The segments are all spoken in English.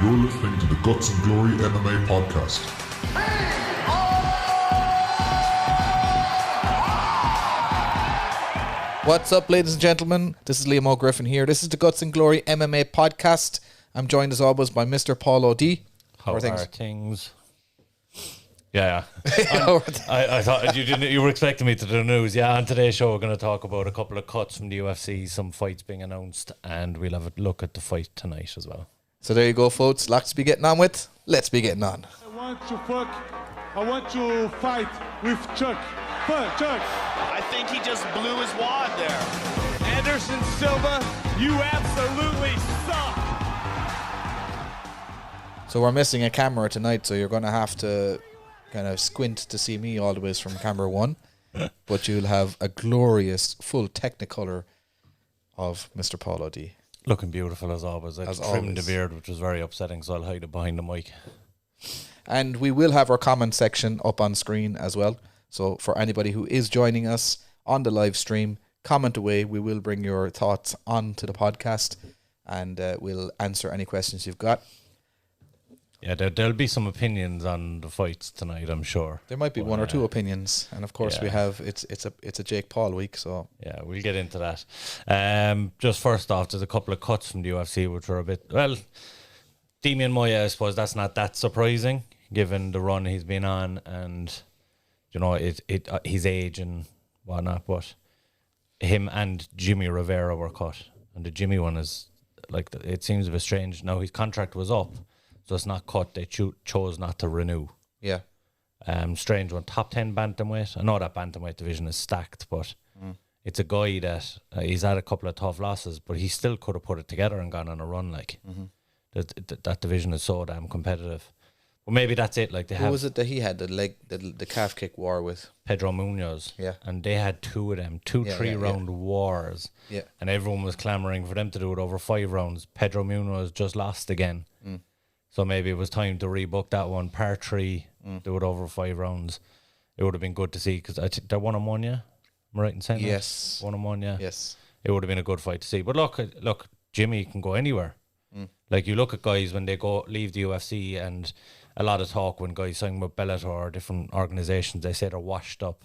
You're listening to the Guts and Glory MMA podcast. What's up, ladies and gentlemen? This is Liam O'Griffin here. This is the Guts and Glory MMA podcast. I'm joined as always by Mr. Paul O'D. How are things? Yeah. I thought you were expecting me to do the news. Yeah, on today's show we're going to talk about a couple of cuts from the UFC, some fights being announced, and we'll have a look at the fight tonight as well. So there you go, folks. Lots to be getting on with. Let's be getting on. I want to fight with Chuck. Chuck. I think he just blew his wad there. Anderson Silva, you absolutely suck. So we're missing a camera tonight, so you're going to have to kind of squint to see me all the way from camera one. But you'll have a glorious full technicolor of Mr. Paul O'D. Looking beautiful as always. I trimmed the beard, which was very upsetting, so I'll hide it behind the mic. And we will have our comment section up on screen as well. So for anybody who is joining us on the live stream, comment away. We will bring your thoughts onto the podcast, and we'll answer any questions you've got. Yeah, there'll be some opinions on the fights tonight, I'm sure. There might be one or two opinions, and of course we have it's a Jake Paul week, so yeah, we'll get into that. Just first off, there's a couple of cuts from the UFC which are a bit Demian Maia. I suppose that's not that surprising given the run he's been on, and you know his age and whatnot. But him and Jimmy Rivera were cut, and the Jimmy one is like it seems a bit strange. Now his contract was up. So it's not cut. They chose not to renew. Yeah. Strange one. Top 10 bantamweight. I know that bantamweight division is stacked, but it's a guy that he's had a couple of tough losses, but he still could have put it together and gone on a run. Like that division is so damn competitive. Well, maybe that's it. Like who was it that he had the calf kick war with? Pedro Munoz. Yeah. And they had two of them, three-round wars. Yeah. And everyone was clamoring for them to do it over 5 rounds. Pedro Munoz just lost again. So maybe it was time to rebook that one. Part 3, do it over 5 rounds. It would have been good to see because I think they're 1-1, yeah? Am I right in saying that? Yes. 1-1, yeah? Yes. It would have been a good fight to see. But look, Jimmy can go anywhere. Like you look at guys when they leave the UFC, and a lot of talk when guys sign with Bellator or different organisations, they say they're washed up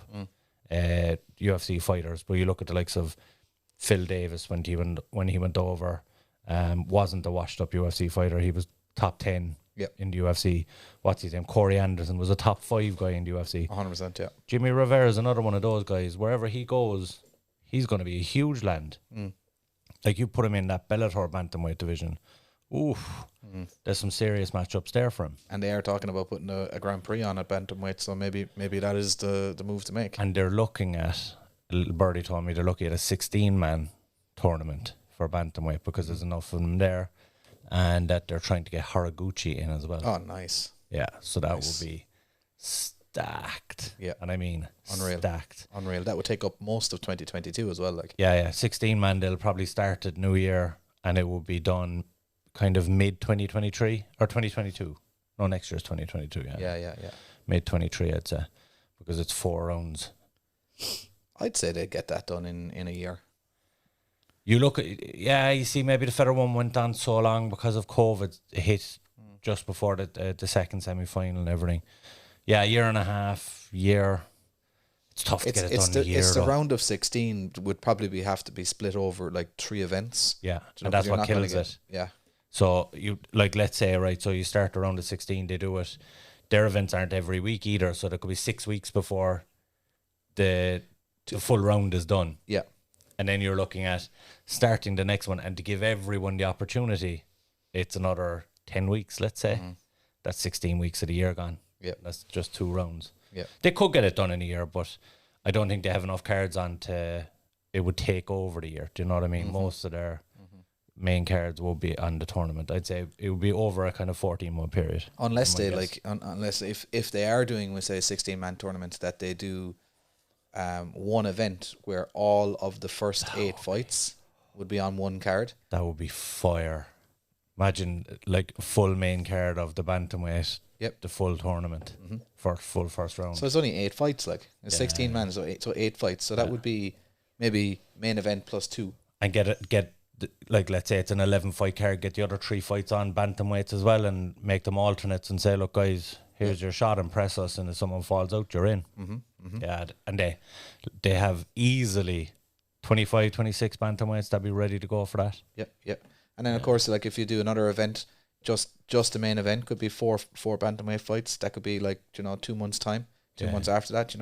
UFC fighters. But you look at the likes of Phil Davis when he went over, wasn't a washed up UFC fighter. He was top 10 in the UFC. What's his name? Corey Anderson was a top 5 guy in the UFC. 100%, yeah. Jimmy Rivera is another one of those guys. Wherever he goes, he's going to be a huge land. Like you put him in that Bellator bantamweight division. Oof. There's some serious matchups there for him. And they are talking about putting a Grand Prix on at bantamweight, so maybe that is the move to make. And they're looking at, a little birdie told me, they're looking at a 16-man tournament for bantamweight because there's enough of them there. And that they're trying to get Haraguchi in as well. Oh, nice. Yeah, so that will be stacked. Yeah. And I mean, unreal. Stacked. Unreal. That would take up most of 2022 as well. Like. Yeah. 16-man, they'll probably start at New Year, and it will be done kind of mid-2023 or 2022. No, next year's 2022, yeah. Yeah. Mid-23, I'd say, because it's 4 rounds. I'd say they'd get that done in a year. You look at, you see, maybe the Federer one went on so long because of COVID. It hit just before the second semi-final and everything. Yeah, a year and a half, It's tough to get it done in a year. It's the round of 16 would probably have to be split over like 3 events. Yeah, and that's what kills it. Yeah. So you let's say, right, so you start the round of 16, they do it. Their events aren't every week either, so there could be 6 weeks before the full round is done. Yeah. And then you're looking at starting the next one, and to give everyone the opportunity, it's another 10 weeks, let's say. That's 16 weeks of the year gone. Yeah. That's just 2 rounds. Yeah. They could get it done in a year, but I don't think they have enough cards on it would take over the year. Do you know what I mean? Most of their main cards will be on the tournament. I'd say it would be over a kind of 14-month period. Unless they unless if they are doing, say, a 16-man tournament, that they do one event where all of the first 8 fights would be on one card. That would be fire. Imagine like full main card of the bantamweight. Yep. The full tournament for full first round. So it's only 8 fights, like it's 16 man, so 8 fights. So that would be maybe main event plus 2. And get like, let's say it's an 11-fight card, get the other 3 fights on bantamweights as well and make them alternates and say, look, guys, here's your shot and press us, and if someone falls out, you're in. Yeah, and they have easily 25, 26 bantamweights that'd be ready to go for that. Yeah. And then, of course, like if you do another event, just the main event could be four bantamweight fights. That could be like, 2 months' time, 2 months after that,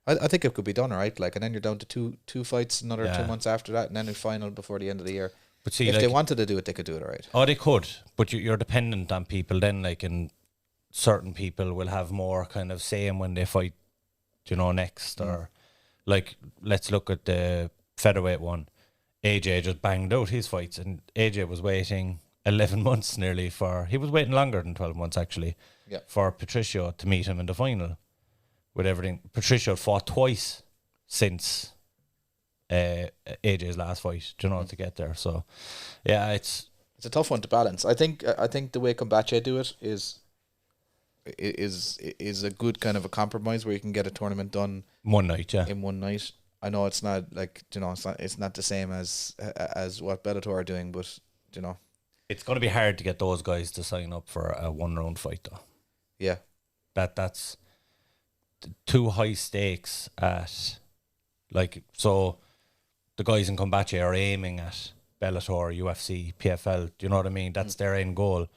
I think it could be done, right? Like, and then you're down to two fights another 2 months after that, and then a final before the end of the year. But see, if they wanted to do it, they could do it, all right? Oh, they could, but you're dependent on people then, like, and certain people will have more kind of say in when they fight, next. Or, like, let's look at the featherweight one. AJ just banged out his fights, and AJ was waiting 11 months nearly he was waiting longer than 12 months, actually, for Patricio to meet him in the final. With everything, Patricio fought twice since AJ's last fight, to get there. So, yeah, it's a tough one to balance. I think the way Combache do it is a good kind of a compromise where you can get a tournament done one night, in one night. I know it's not like it's not the same as what Bellator are doing, but it's going to be hard to get those guys to sign up for a 1-round fight, though. Yeah, that's too high stakes at, like, so the guys in Combache are aiming at Bellator, UFC, PFL. Do you know what I mean? That's their end goal.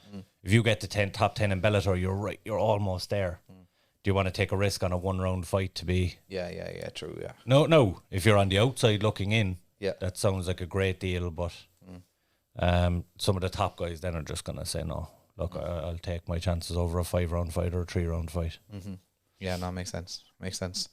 If you get to top 10 in Bellator, you're almost there. Do you want to take a risk on a 1-round fight to be? Yeah, true, yeah. No. If you're on the outside looking in, that sounds like a great deal. But some of the top guys then are just gonna say no. Look, I'll take my chances over a 5-round fight or a 3-round fight. Yeah, no, makes sense.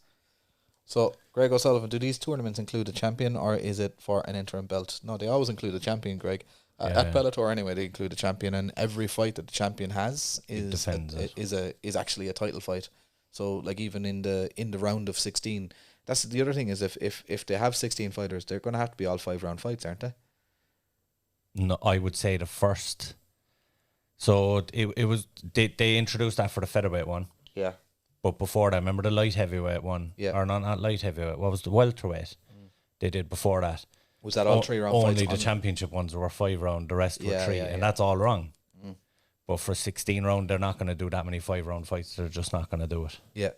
So, Greg O'Sullivan, do these tournaments include a champion, or is it for an interim belt? No, they always include a champion, Greg. At Bellator, anyway, they include a champion, and every fight that the champion has is actually a title fight. So, like, even in the round of 16, that's the other thing is if they have 16 fighters, they're going to have to be all 5-round fights, aren't they? No, I would say the first. So it was they introduced that for the featherweight one. Yeah. But before that, remember the light heavyweight one? Yeah. Or not light heavyweight. What was the welterweight? They did before that. Was that all 3-round fights? Only the championship ones were 5-round, the rest were 3. And that's all wrong. But for 16-round, they're not going to do that many 5-round fights. They're just not going to do it. Yeah.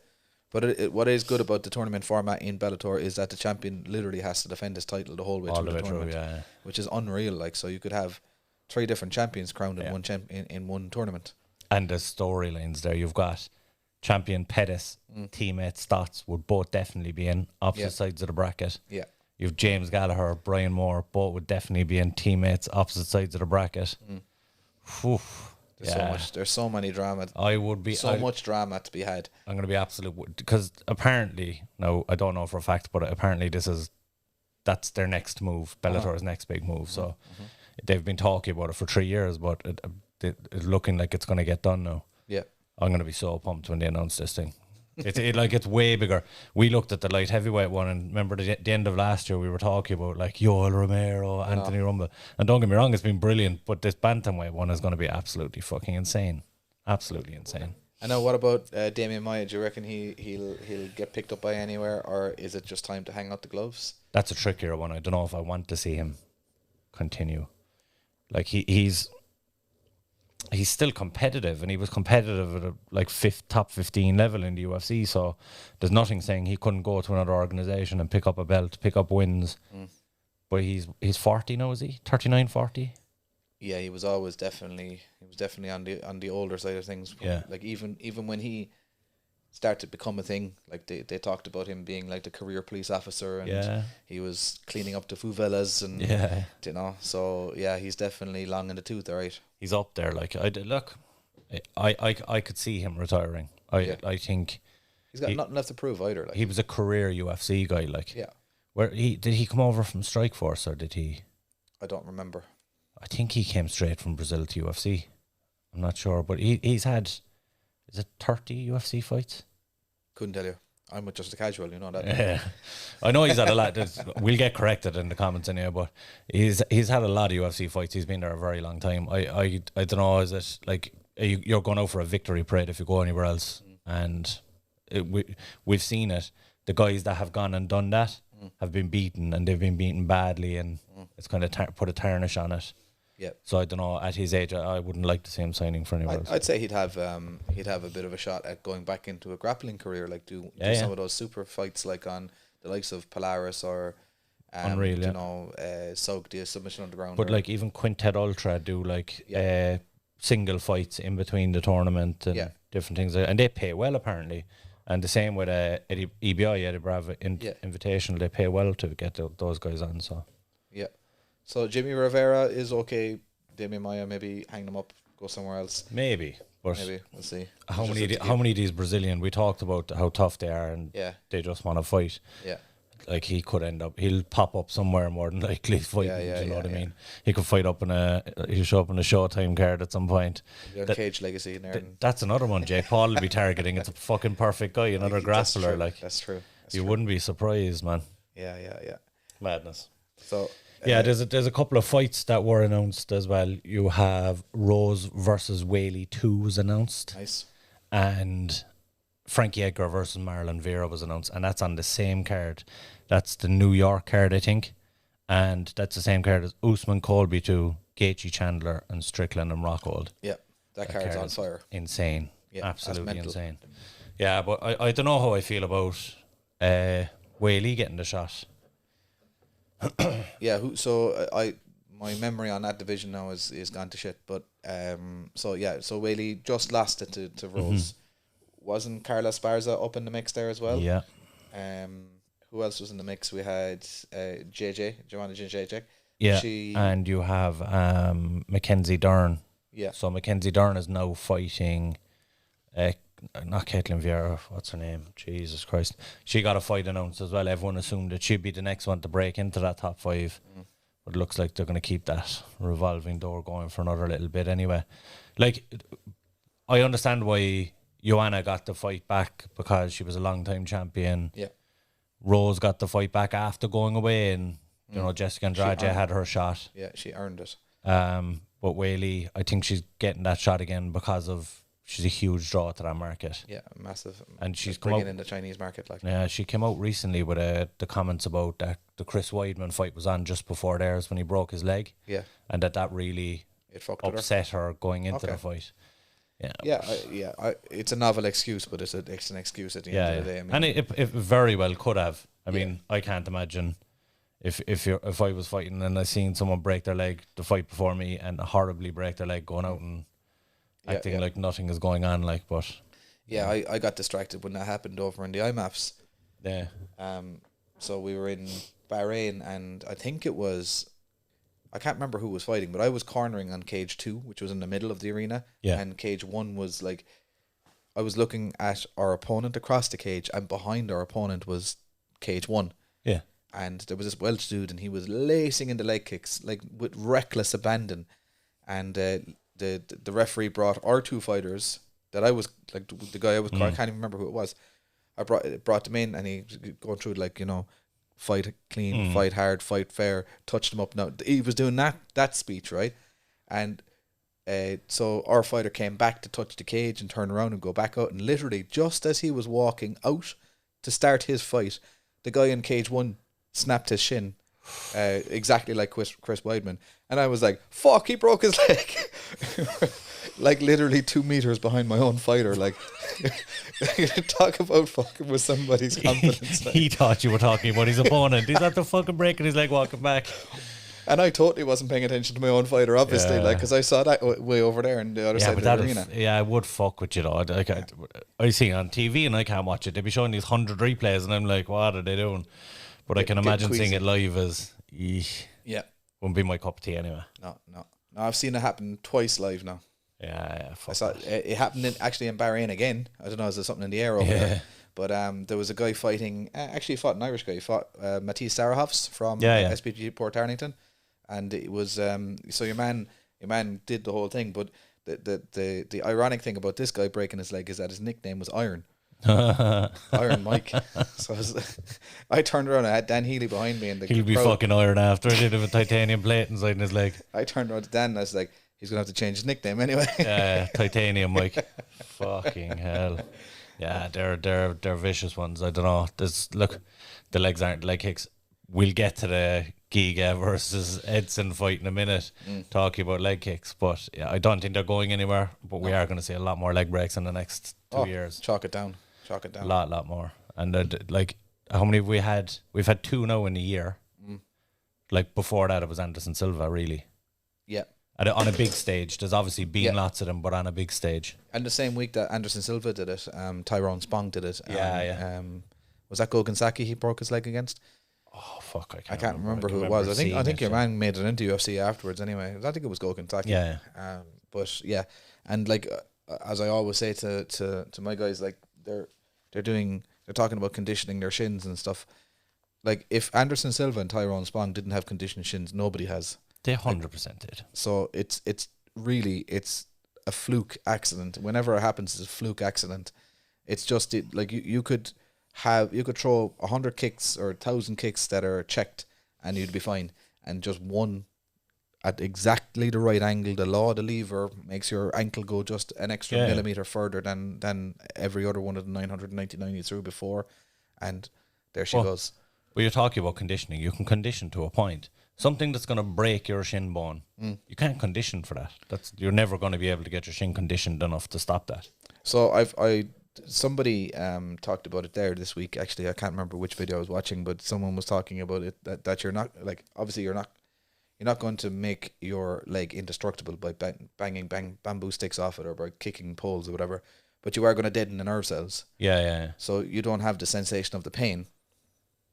But what is good about the tournament format in Bellator is that the champion literally has to defend his title the whole way through the tournament. Which is unreal. Like, so you could have 3 different champions crowned in one in one tournament. And the storylines there. You've got champion Pettis, teammate Stotts would both definitely be in opposite sides of the bracket. Yeah. You've James Gallagher, Brian Moore, both would definitely be in teammates opposite sides of the bracket. There's so many drama. I would be much drama to be had. I'm going to be absolute, because apparently, no, I don't know for a fact, but apparently that's their next move, Bellator's next big move. So they've been talking about it for 3 years, but it's looking like it's going to get done now. Yeah. I'm going to be so pumped when they announce this thing. It's way bigger. We looked at the light heavyweight one, and remember the end of last year we were talking about like Yoel Romero, Anthony Rumble, and don't get me wrong, it's been brilliant, but this bantamweight one is going to be absolutely fucking insane. Absolutely insane. I know. What about Damian Maia? Do you reckon he'll get picked up by anywhere, or is it just time to hang out the gloves? That's a trickier one. I don't know if I want to see him continue. Like he's still competitive, and he was competitive at a top 15 level in the UFC. So there's nothing saying he couldn't go to another organization and pick up a belt, pick up wins. But he's 40 now, is he? 39, 40? Yeah, he was definitely on the older side of things. Yeah. Like even when he started to become a thing, like they talked about him being like the career police officer, and he was cleaning up the favelas, and so yeah, he's definitely long in the tooth, all right. He's up there. Like I could see him retiring. I think he's got nothing left to prove either. Like, he was a career UFC guy. Like, where did he come over from Strikeforce, or did he? I don't remember. I think he came straight from Brazil to UFC. I'm not sure, but he's had, is it 30 UFC fights? Couldn't tell you. I'm just a casual, you know that. Yeah, I know he's had a lot. We'll get corrected in the comments anyway, but he's had a lot of UFC fights. He's been there a very long time. I don't know. Is it like you're going out for a victory parade if you go anywhere else? And we've seen it. The guys that have gone and done that have been beaten, and they've been beaten badly, and It's kind of put a tarnish on it. Yeah. So I don't know. At his age, I wouldn't like to see him signing for anywhere else. I'd say he'd have a bit of a shot at going back into a grappling career, like do some of those super fights, like on the likes of Polaris or Unreal, you know, Sogdia Submission Underground. But like even Quintet Ultra do like single fights in between the tournament and different things, and they pay well apparently. And the same with EBI, Eddie Bravo Invitational, they pay well to get those guys on. So yeah. So Jimmy Rivera is okay. Damian Maia, maybe hang them up, go somewhere else. Maybe, but we'll see. How many of these Brazilian? We talked about how tough they are, and they just want to fight. Yeah, like he'll pop up somewhere more than likely fighting. You know what I mean? He could fight up he'll show up in a Showtime card at some point. Cage Legacy in there. That's another one. Jake Paul will be targeting. It's a fucking perfect guy. Another grappler. Like that's true. You wouldn't be surprised, man. Yeah. Madness. So. There's a couple of fights that were announced as well. You have Rose versus Whaley 2 was announced. Nice. And Frankie Edgar versus Marlon Vera was announced, and that's on the same card. That's the New York card, I think. And that's the same card as Usman Colby 2, Gaethje Chandler, and Strickland and Rockhold. Yeah, that card's on fire. Insane. Yeah, absolutely insane. Yeah, but I don't know how I feel about Whaley getting the shot. Yeah, my memory on that division now is gone to shit. But so Whaley just lost it to Rose. Wasn't Carla Esparza up in the mix there as well? Yeah. Who else was in the mix? We had Joanna Jędrzejczyk. Yeah, and you have Mackenzie Dern. Yeah. So Mackenzie Dern is now fighting. Not Caitlin Vieira, what's her name? Jesus Christ. She got a fight announced as well. Everyone assumed that she'd be the next one to break into that top 5. But it looks like they're going to keep that revolving door going for another little bit anyway. Like, I understand why Joanna got the fight back, because she was a long-time champion. Yeah. Rose got the fight back after going away, and, you know, Jessica Andrade had her shot. Yeah, she earned it. But Whaley, I think she's getting that shot again because of she's a huge draw to that market. Yeah, massive. And she's bringing in the Chinese market. Yeah, she came out recently with the comments about that the Chris Weidman fight was on just before theirs when he broke his leg. Yeah. And that really upset her going into the fight. Yeah. It's a novel excuse, but it's an excuse at the end of the day. I mean, and it very well could have. I mean, I can't imagine if I was fighting and I seen someone break their leg the fight before me and horribly break their leg, going out and acting like nothing is going on, like, but I got distracted when that happened over in the IMAFs. Yeah. So we were in Bahrain, and I think it was, I can't remember who was fighting, but I was cornering on cage 2, which was in the middle of the arena. Yeah. And cage 1 was like, I was looking at our opponent across the cage, and behind our opponent was cage 1. Yeah. And there was this Welsh dude, and he was lacing into leg kicks like with reckless abandon. And the referee brought our 2 fighters that I was like the guy I was I can't even remember who it was. I brought them in, and he going through like, you know, fight clean, fight hard, fight fair, touch them up. Now he was doing that speech, right? And so our fighter came back to touch the cage and turn around and go back out, and literally just as he was walking out to start his fight, the guy in cage 1 snapped his shin. Exactly like Chris Weidman, and I was like, fuck, he broke his leg. Like literally 2 meters behind my own fighter. Like, talk about fucking with somebody's confidence. He thought you were talking about his opponent. He's at the fucking breaking his leg walking back. And I totally wasn't paying attention to my own fighter, obviously, like, because I saw that way over there on the other side of the arena. I would fuck with you, though. I see it on TV and I can't watch it. They'd be showing these 100 replays and I'm like, what are they doing? But I can imagine seeing it live as, wouldn't be my cup of tea anyway. No, I've seen it happen twice live now. Yeah. I saw it happened in Bahrain again. I don't know, is there something in the air over there? But there was a guy fighting. Actually, he fought an Irish guy. He fought Matisse Sarahofs from SPG Port Arlington, and it was so your man did the whole thing. But the ironic thing about this guy breaking his leg is that his nickname was Iron. Iron Mike. So I turned around, I had Dan Healy behind me, and he'll be fucking iron after it. He'd have a titanium plate inside his leg. I turned around to Dan and I was like, he's gonna have to change his nickname anyway. Yeah, titanium Mike. Fucking hell. Yeah, they're vicious ones. I don't know. The legs aren't leg kicks. We'll get to the Giga versus Edson fight in a minute, talking about leg kicks. But yeah, I don't think they're going anywhere. But we are going to see a lot more leg breaks in the next 2 years. Chalk it down. A lot more. And like, how many have we had? We've had 2 now in a year. Like before that, it was Anderson Silva, really. Yeah. On a big stage. There's obviously been lots of them, but on a big stage. And the same week that Anderson Silva did it, Tyrone Spong did it. Was that Gogan Saki he broke his leg against? Oh fuck! I can't remember who it was. I think your man made it into UFC afterwards. Anyway, I think it was Gogan Saki. Yeah. But yeah, and like as I always say to my guys, like they're talking about conditioning their shins and stuff. Like if Anderson Silva and Tyrone Spong didn't have conditioned shins, nobody has. They 100% did. So it's really a fluke accident. Whenever it happens, it's a fluke accident. It's just like you could throw 100 kicks or 1,000 kicks that are checked and you'd be fine. And just one at exactly the right angle, the law of the lever makes your ankle go just an extra millimeter further than every other one of the 999 you threw before, and there she goes. Well, you're talking about conditioning. You can condition to a point. Something that's going to break your shin bone, you can't condition for that. You're never going to be able to get your shin conditioned enough to stop that. So somebody talked about it there this week. Actually, I can't remember which video I was watching, but someone was talking about it that you're not, like, obviously you're not going to make your leg indestructible by banging bamboo sticks off it or by kicking poles or whatever, but you are going to deaden the nerve cells. Yeah. So you don't have the sensation of the pain.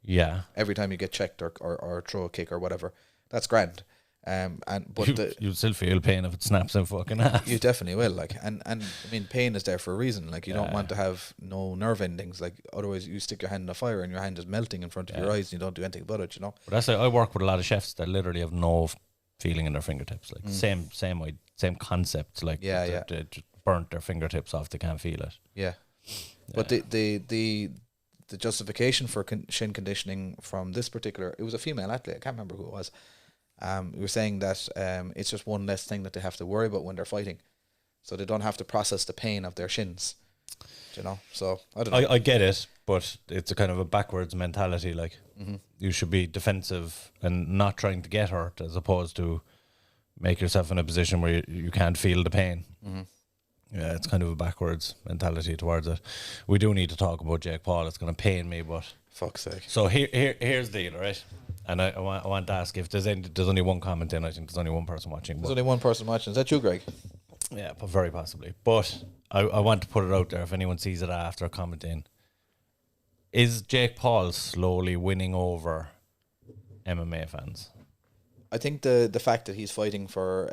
Yeah. Every time you get checked or throw a kick or whatever, that's grand. You still feel pain if it snaps in fucking half. You definitely will, like, and I mean, pain is there for a reason. Like, you don't want to have no nerve endings. Like, otherwise you stick your hand in the fire and your hand is melting in front of your eyes and you don't do anything about it. You know. But that's like, I work with a lot of chefs that literally have no feeling in their fingertips. Like same concept. Like they just burnt their fingertips off. They can't feel it. Yeah. But the justification for shin conditioning from this particular, it was a female athlete. I can't remember who it was. We were saying that it's just one less thing that they have to worry about when they're fighting, so they don't have to process the pain of their shins. You know, so I don't know. I get it, but it's a kind of a backwards mentality. Like you should be defensive and not trying to get hurt, as opposed to make yourself in a position where you can't feel the pain. Yeah, it's kind of a backwards mentality towards it. We do need to talk about Jake Paul. It's going to pain me, but fuck's sake. So here's the deal, right? And I want to ask if there's only one comment in. I think there's only one person watching. There's only one person watching. Is that you, Greg? Yeah, but very possibly. But I want to put it out there if anyone sees it after commenting. Is Jake Paul slowly winning over MMA fans? I think the fact that he's fighting for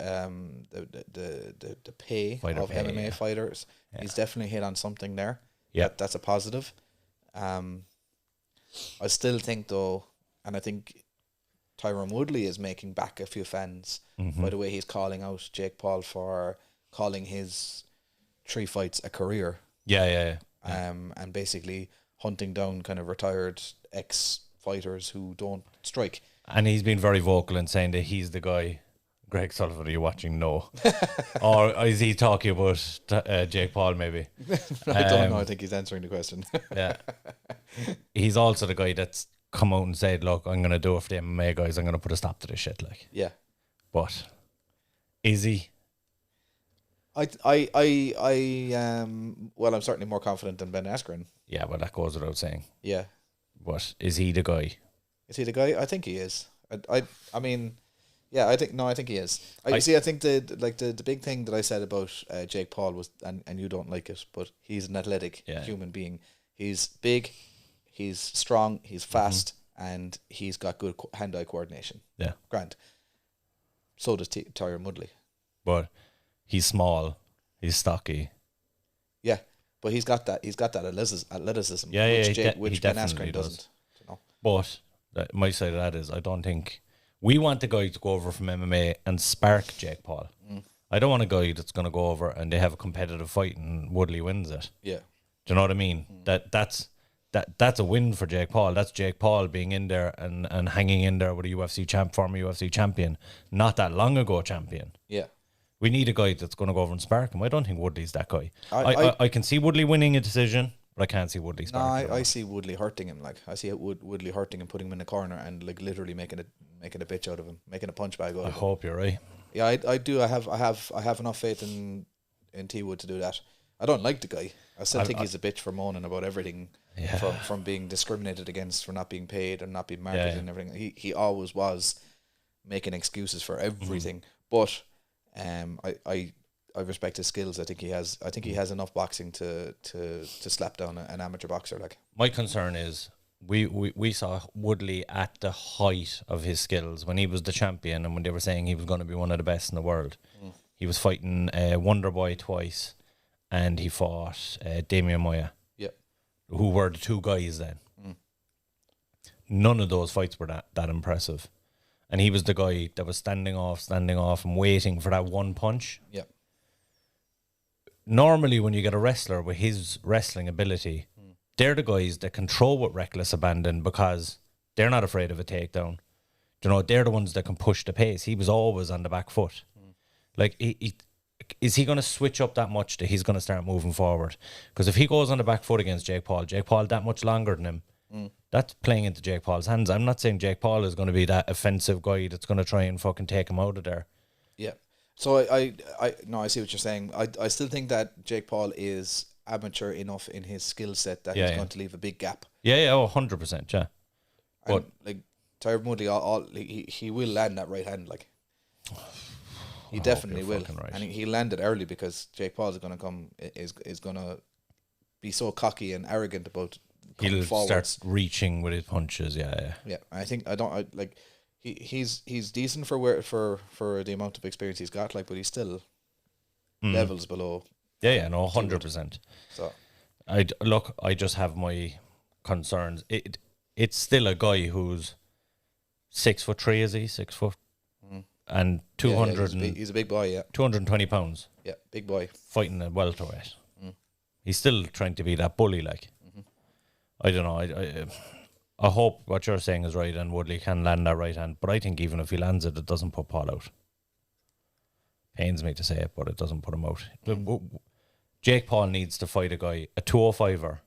the pay of MMA fighters, he's definitely hit on something there. Yeah, that's a positive. I still think though, and I think Tyron Woodley is making back a few fans by the way he's calling out Jake Paul for calling his 3 fights a career. Yeah. And basically hunting down kind of retired ex-fighters who don't strike. And he's been very vocal in saying that he's the guy. Greg Sullivan, are you watching? No. Or is he talking about Jake Paul maybe? I don't know. I think he's answering the question. Yeah. He's also the guy that's come out and said, look, I'm going to do it for the MMA guys. I'm going to put a stop to this shit. Like. Yeah. But is he? Well, I'm certainly more confident than Ben Askren. Yeah, well, that goes without saying. Yeah. But is he the guy? Is he the guy? I think he is. I mean, yeah, I think he is. I think the big thing that I said about Jake Paul was, and you don't like it, but he's an athletic human being. He's big, he's strong, he's fast, and he's got good hand-eye coordination. Yeah, grand. So does Tyron Woodley. But he's small, he's stocky. Yeah, but he's got that athleticism. Which Ben Askren doesn't. You know? But my side of that is, I don't think we want the guy to go over from MMA and spark Jake Paul. I don't want a guy that's going to go over and they have a competitive fight and Woodley wins it. Yeah, do you know what I mean? That's a win for Jake Paul. That's Jake Paul being in there and hanging in there with a former UFC champion, not that long ago champion. Yeah. We need a guy that's going to go over and spark him. I don't think Woodley's that guy. I can see Woodley winning a decision, But I can't see Woodley No, sparking. I see Woodley hurting him. Like, I see Woodley hurting him, putting him in a corner, and like literally making a bitch out of him, making a punch bag out I of him. hope you're right. Yeah, I do. I have enough faith in T Wood to do that. I don't like the guy. I still think he's a bitch for moaning about everything, from being discriminated against, for not being paid and not being marketed and everything. He always was making excuses for everything. But I respect his skills. I think he has enough boxing to slap down an amateur boxer. Like, My concern is we saw Woodley at the height of his skills when he was the champion, and when they were saying he was going to be one of the best in the world. He was fighting Wonder Boy twice, and he fought Damian Moya, who were the two guys then. None of those fights were that impressive, and he was the guy that was standing off and waiting for that one punch. Normally when you get a wrestler with his wrestling ability, they're the guys that can throw with reckless abandon because they're not afraid of a takedown. You know, they're the ones that can push the pace. He was always on the back foot. Like, is he going to switch up that much that he's going to start moving forward? Because if he goes on the back foot against Jake Paul that much longer than him, that's playing into Jake Paul's hands. I'm not saying Jake Paul is going to be that offensive guy that's going to try and fucking take him out of there. Yeah. So I see what you're saying. I still think that Jake Paul is amateur enough in his skill set that he's going to leave a big gap. Yeah, 100%, yeah. But like Tyron Woodley, he will land that right hand. Like, he definitely will, right. and he landed early because Jake Paul is going to come is going to be so cocky and arrogant about coming forward. Start reaching with his punches. Yeah. I think he's decent for the amount of experience he's got. Like, but he's still levels below. Yeah, no, 100%. So, I just have my concerns. It's still a guy who's 6'3", is he? 6 foot, and 200. He's a big boy. Yeah, 220 pounds. Yeah, big boy Fighting a welterweight. He's still trying to be that bully. Like, I don't know. I hope what you're saying is right, and Woodley can land that right hand. But I think even if he lands it, it doesn't put Paul out. Pains me to say it, but it doesn't put him out. Jake Paul needs to fight a guy, a 205er,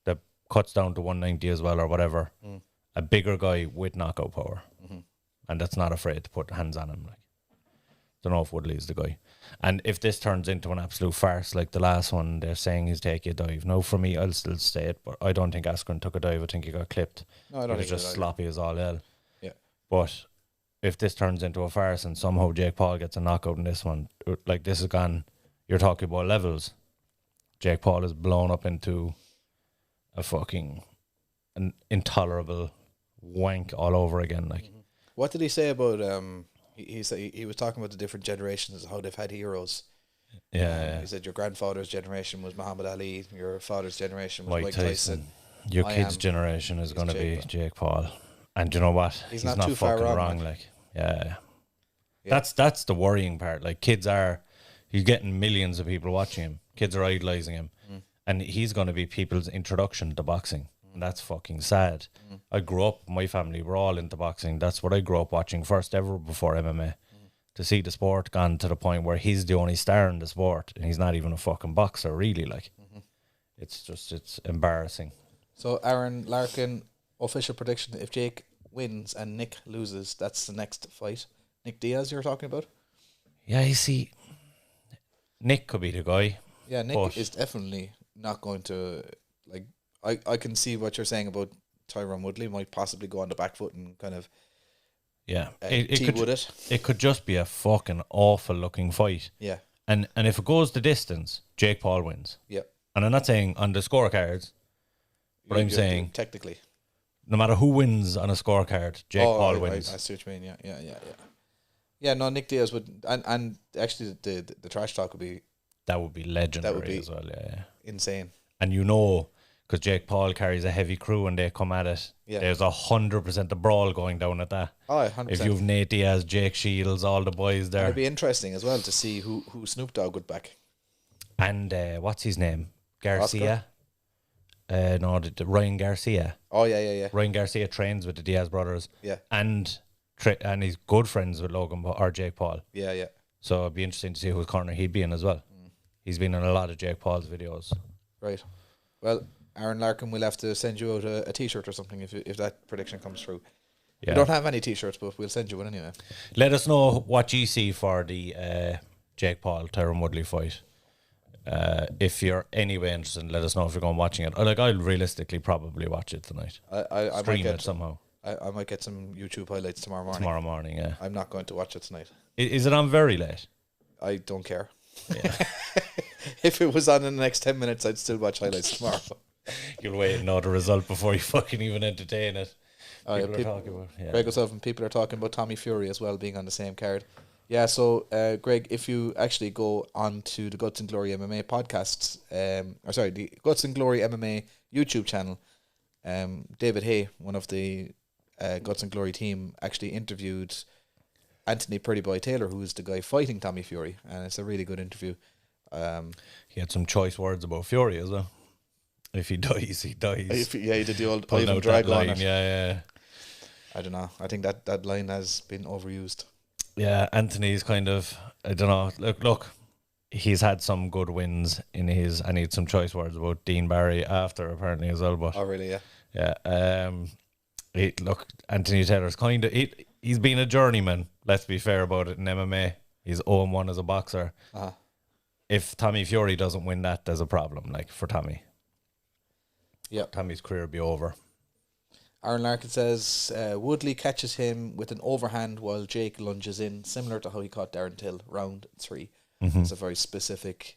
that cuts down to 190 as well, or whatever. A bigger guy with knockout power. And that's not afraid to put hands on him. Like, don't know if Woodley's the guy. And if this turns into an absolute farce like the last one, they're saying he's taking a dive. No, for me, I'll still say it, but I don't think Askren took a dive. I think he got clipped. No, I don't. He was just sloppy as all hell. Yeah. But if this turns into a farce and somehow Jake Paul gets a knockout in this one, like, this is gone. You're talking about levels. Jake Paul is blown up into a fucking an intolerable wank all over again. Like, what did he say about he said he was talking about the different generations, how they've had heroes. Yeah. He said your grandfather's generation was Muhammad Ali, your father's generation was Mike Tyson. Your kid's generation is going to be Jake Paul. And you know what? He's not too far fucking wrong. Like, yeah. That's the worrying part. Like, he's getting millions of people watching him. Kids are idolizing him. And he's going to be people's introduction to boxing. And that's fucking sad. I grew up, my family were all into boxing. That's what I grew up watching first ever before MMA. To see the sport gone to the point where he's the only star in the sport and he's not even a fucking boxer, really. Like, it's embarrassing. So, Aaron Larkin, official prediction: if Jake wins and Nick loses, that's the next fight. Nick Diaz, you're talking about? Yeah, you see, Nick could be the guy. Yeah, Nick is definitely not going to, like, I can see what you're saying about Tyron Woodley might possibly go on the back foot and kind of it could just be a fucking awful looking fight. Yeah. And if it goes the distance, Jake Paul wins. Yeah. And I'm not saying on the scorecards, but I'm saying technically, no matter who wins on a scorecard, Jake Paul wins. I see what you mean. Yeah, no, Nick Diaz would, and actually the trash talk would be, that would be legendary as well. Yeah. Insane. And because Jake Paul carries a heavy crew and they come at it, there's 100% the brawl going down at that. Oh, 100%. If you've Nate Diaz, Jake Shields, all the boys there. It'd be interesting as well to see who Snoop Dogg would back. And what's his name? Garcia? The Ryan Garcia. Oh, yeah. Ryan Garcia trains with the Diaz brothers. Yeah. And he's good friends with Jake Paul. Yeah. So it'd be interesting to see whose corner he'd be in as well. He's been in a lot of Jake Paul's videos. Right. Well, Aaron Larkin will have to send you out a T-shirt or something if that prediction comes through. Yeah. We don't have any T-shirts, but we'll send you one anyway. Let us know what you see for the Jake Paul Tyron Woodley fight. If you're anyway interested, let us know if you're going watching it. I'll realistically probably watch it tonight. I Stream might get it somehow. I might get some YouTube highlights tomorrow morning. Tomorrow morning, yeah. I'm not going to watch it tonight. Is it on very late? I don't care. Yeah. If it was on in the next 10 minutes, I'd still watch highlights tomorrow. You'll wait and know the result before you fucking even entertain it. People are Greg talking about. Yeah. O'Sullivan, people are talking about Tommy Fury as well being on the same card. Yeah, so Greg, if you actually go on to the Guts and Glory MMA podcast, the Guts and Glory MMA YouTube channel, David Hay, one of the Guts and Glory team, actually interviewed Anthony Pretty Boy Taylor, who is the guy fighting Tommy Fury, and it's a really good interview. He had some choice words about Fury as well. If he dies, he dies. He did the old Pulling Ivan out Drago that line, on it. yeah. I don't know. I think that line has been overused. Yeah, Anthony's kind of, I don't know. Look, he's had some good wins in his. I need some choice words about Dean Barry after apparently as well. But Oh, really? Yeah. yeah, look, Anthony Taylor's kind of he's been a journeyman. Let's be fair about it in MMA. He's 0-1 as a boxer. Uh-huh. If Tommy Fury doesn't win that, there's a problem. Like for Tommy, Yeah. Tommy's career will be over. Aaron Larkin says Woodley catches him with an overhand while Jake lunges in, similar to how he caught Darren Till, round 3. Mm-hmm. It's a very specific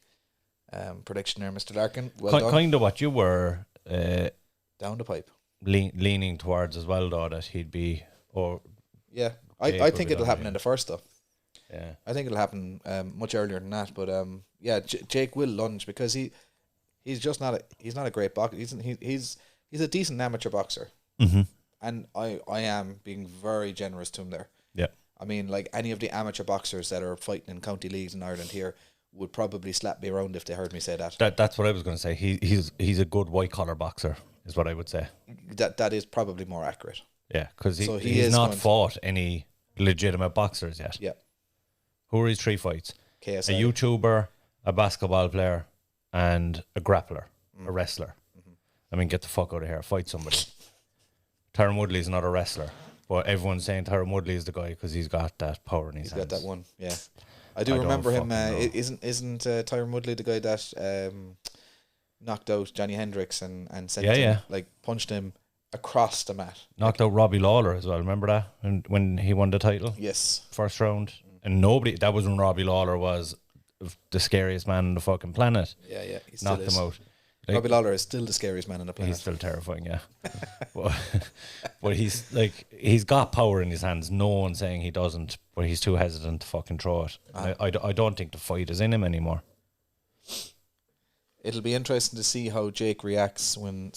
prediction there, Mr. Larkin. Well done. Kind of what you were Down the pipe. leaning towards as well, though, that he'd be. Or Yeah. Jake I would think be it'll down, happen yeah. in the first, though. yeah, I think it'll happen much earlier than that. But yeah, Jake will lunge because he's just not a great boxer. He's a decent amateur boxer. mm-hmm. And I am being very generous to him there. yeah. I mean, like any of the amateur boxers that are fighting in county leagues in Ireland here would probably slap me around if they heard me say that. That's what I was going to say. He's a good white collar boxer, is what I would say. That is probably more accurate. Yeah, because So he's is not going to- fought any legitimate boxers yet. Yeah. Who are his 3 fights? KSI. A YouTuber, a basketball player, and a grappler, a wrestler. Mm-hmm. I mean, get the fuck out of here. Fight somebody. Tyron Woodley's not a wrestler, but everyone's saying Tyron Woodley is the guy because he's got that power in his He's hands. got that one. Yeah. I do I don't remember him. fucking know. Isn't Tyron Woodley the guy that knocked out Johnny Hendricks and sent Yeah, him, yeah. like punched him across the mat? Knocked out Robbie Lawler as well. Remember that when he won the title, Yes. first round, and that was when Robbie Lawler was the scariest man on the fucking planet. Yeah, yeah. He still Knocked is. him out. Like, Robbie Lawler is still the scariest man on the planet. he's still terrifying, yeah. but he's got power in his hands. No one's saying he doesn't, but he's too hesitant to fucking throw it. I don't think the fight is in him anymore. It'll be interesting to see how Jake reacts when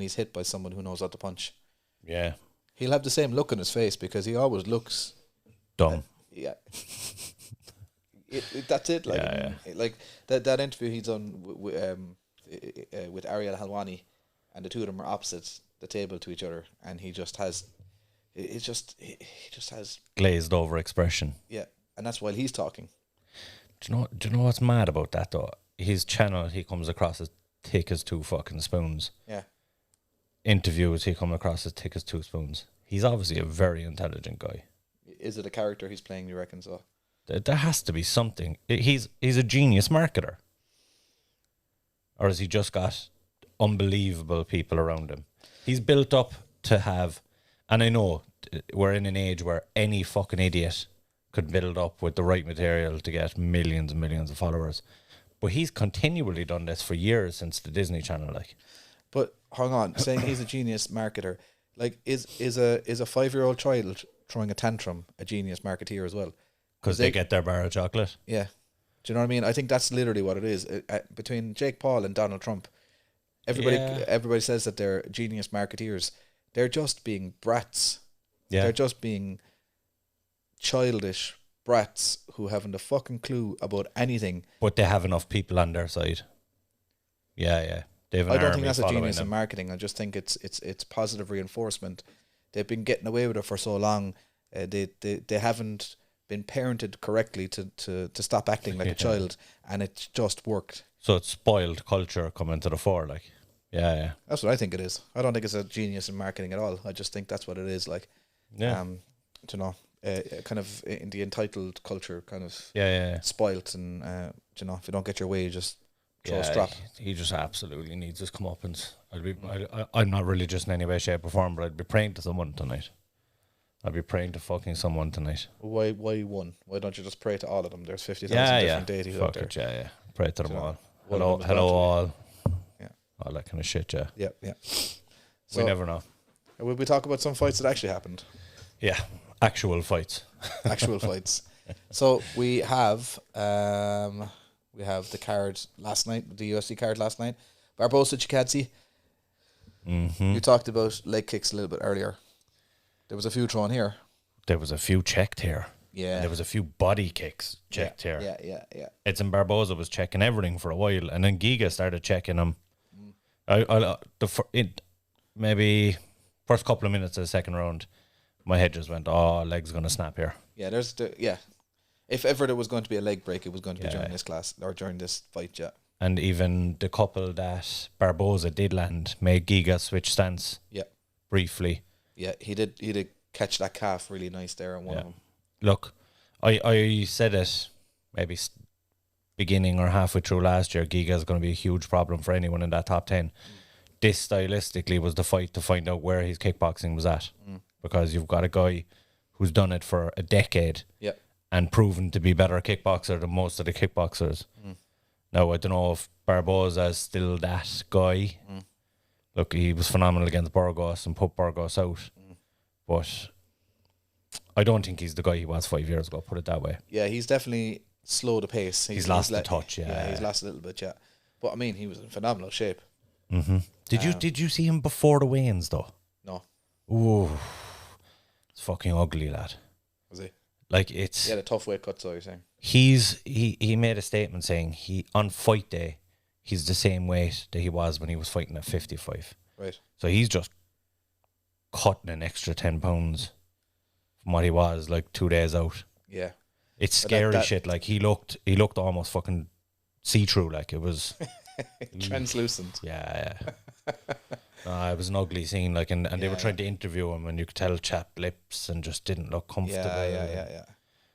he's hit by someone who knows how to punch. Yeah, He'll have the same look on his face because he always looks. dumb. Yeah. That's it. Like, Yeah, like that interview he's done with Ariel Halwani, and the two of them are opposite the table to each other, and he just has Glazed over expression. yeah, and that's while he's talking. Do you know what's mad about that though? His channel, he comes across as thick as 2 fucking spoons. Yeah, Interviews, he comes across as thick as 2 spoons. He's obviously a very intelligent guy. is it a character he's playing? You reckon so? There has to be something. He's a genius marketer. Or has he just got unbelievable people around him? He's built up to have, and I know we're in an age where any fucking idiot could build up with the right material to get millions and millions of followers. But he's continually done this for years since the Disney Channel, like. But hang on, saying he's a genius marketer, like is a 5-year-old child throwing a tantrum a genius marketeer as well? Because they get their bar of chocolate. Yeah. Do you know what I mean? I think that's literally what it is. Between Jake Paul and Donald Trump, everybody says that they're genius marketeers. They're just being brats. Yeah. They're just being childish brats who haven't a fucking clue about anything. But they have enough people on their side. Yeah. They have an I don't army think that's a following genius in them. marketing. I just think it's positive reinforcement. They've been getting away with it for so long. They haven't been parented correctly to stop acting like a child, and it's just worked. So it's spoiled culture coming to the fore, like. Yeah. That's what I think it is. I don't think it's a genius in marketing at all. I just think that's what it is. Like, you know, kind of in the entitled culture, kind of spoilt, and you know, if you don't get your way, you just throw a strap. He just absolutely needs his comeuppance. I'm not religious in any way, shape, or form, but I'd be praying to someone tonight. I'd be praying to fucking someone tonight. Why one? Why don't you just pray to all of them? There's 50,000 different deities out there. Yeah. Pray to them all. Hello all. Yeah. All that kind of shit, yeah. Yeah. So, we never know. Will we talk about some fights that actually happened? Yeah. Actual fights. So we have the card last night, the UFC card last night. Barbosa Chikadze. You talked about leg kicks a little bit earlier. There was a few thrown here. There was a few checked here. Yeah. And there was a few body kicks checked here. Yeah. Edson Barbosa was checking everything for a while, and then Giga started checking him. Maybe first couple of minutes of the second round, my head just went, leg's going to snap here. Yeah, if ever there was going to be a leg break, it was going to be during this class, or during this fight, yeah. And even the couple that Barbosa did land made Giga switch stance. Yeah. Briefly. Yeah, he did catch that calf really nice there on one of them. Look, I said it maybe beginning or halfway through last year, Giga is going to be a huge problem for anyone in that top 10. This stylistically was the fight to find out where his kickboxing was at. Because you've got a guy who's done it for a decade and proven to be better kickboxer than most of the kickboxers. Now, I don't know if Barbosa is still that guy. Look, he was phenomenal against Burgos and put Burgos out. But I don't think he's the guy he was 5 years ago, put it that way. Yeah, he's definitely slowed the pace. He's lost the touch, he's lost a little bit, yeah. But, I mean, he was in phenomenal shape. Did you see him before the weigh-ins, though? No. Ooh. It's fucking ugly, lad. Was he? Like, it's... He had a tough weight cut, so you're saying. He made a statement saying on fight day, he's the same weight that he was when he was fighting at 55. Right. So he's just cutting an extra 10 pounds from what he was like 2 days out. Yeah. It's scary shit. Like, he looked almost fucking see-through. Like, it was... translucent. Yeah. It was an ugly scene. Like, and they were trying to interview him, and you could tell chapped lips and just didn't look comfortable. Yeah.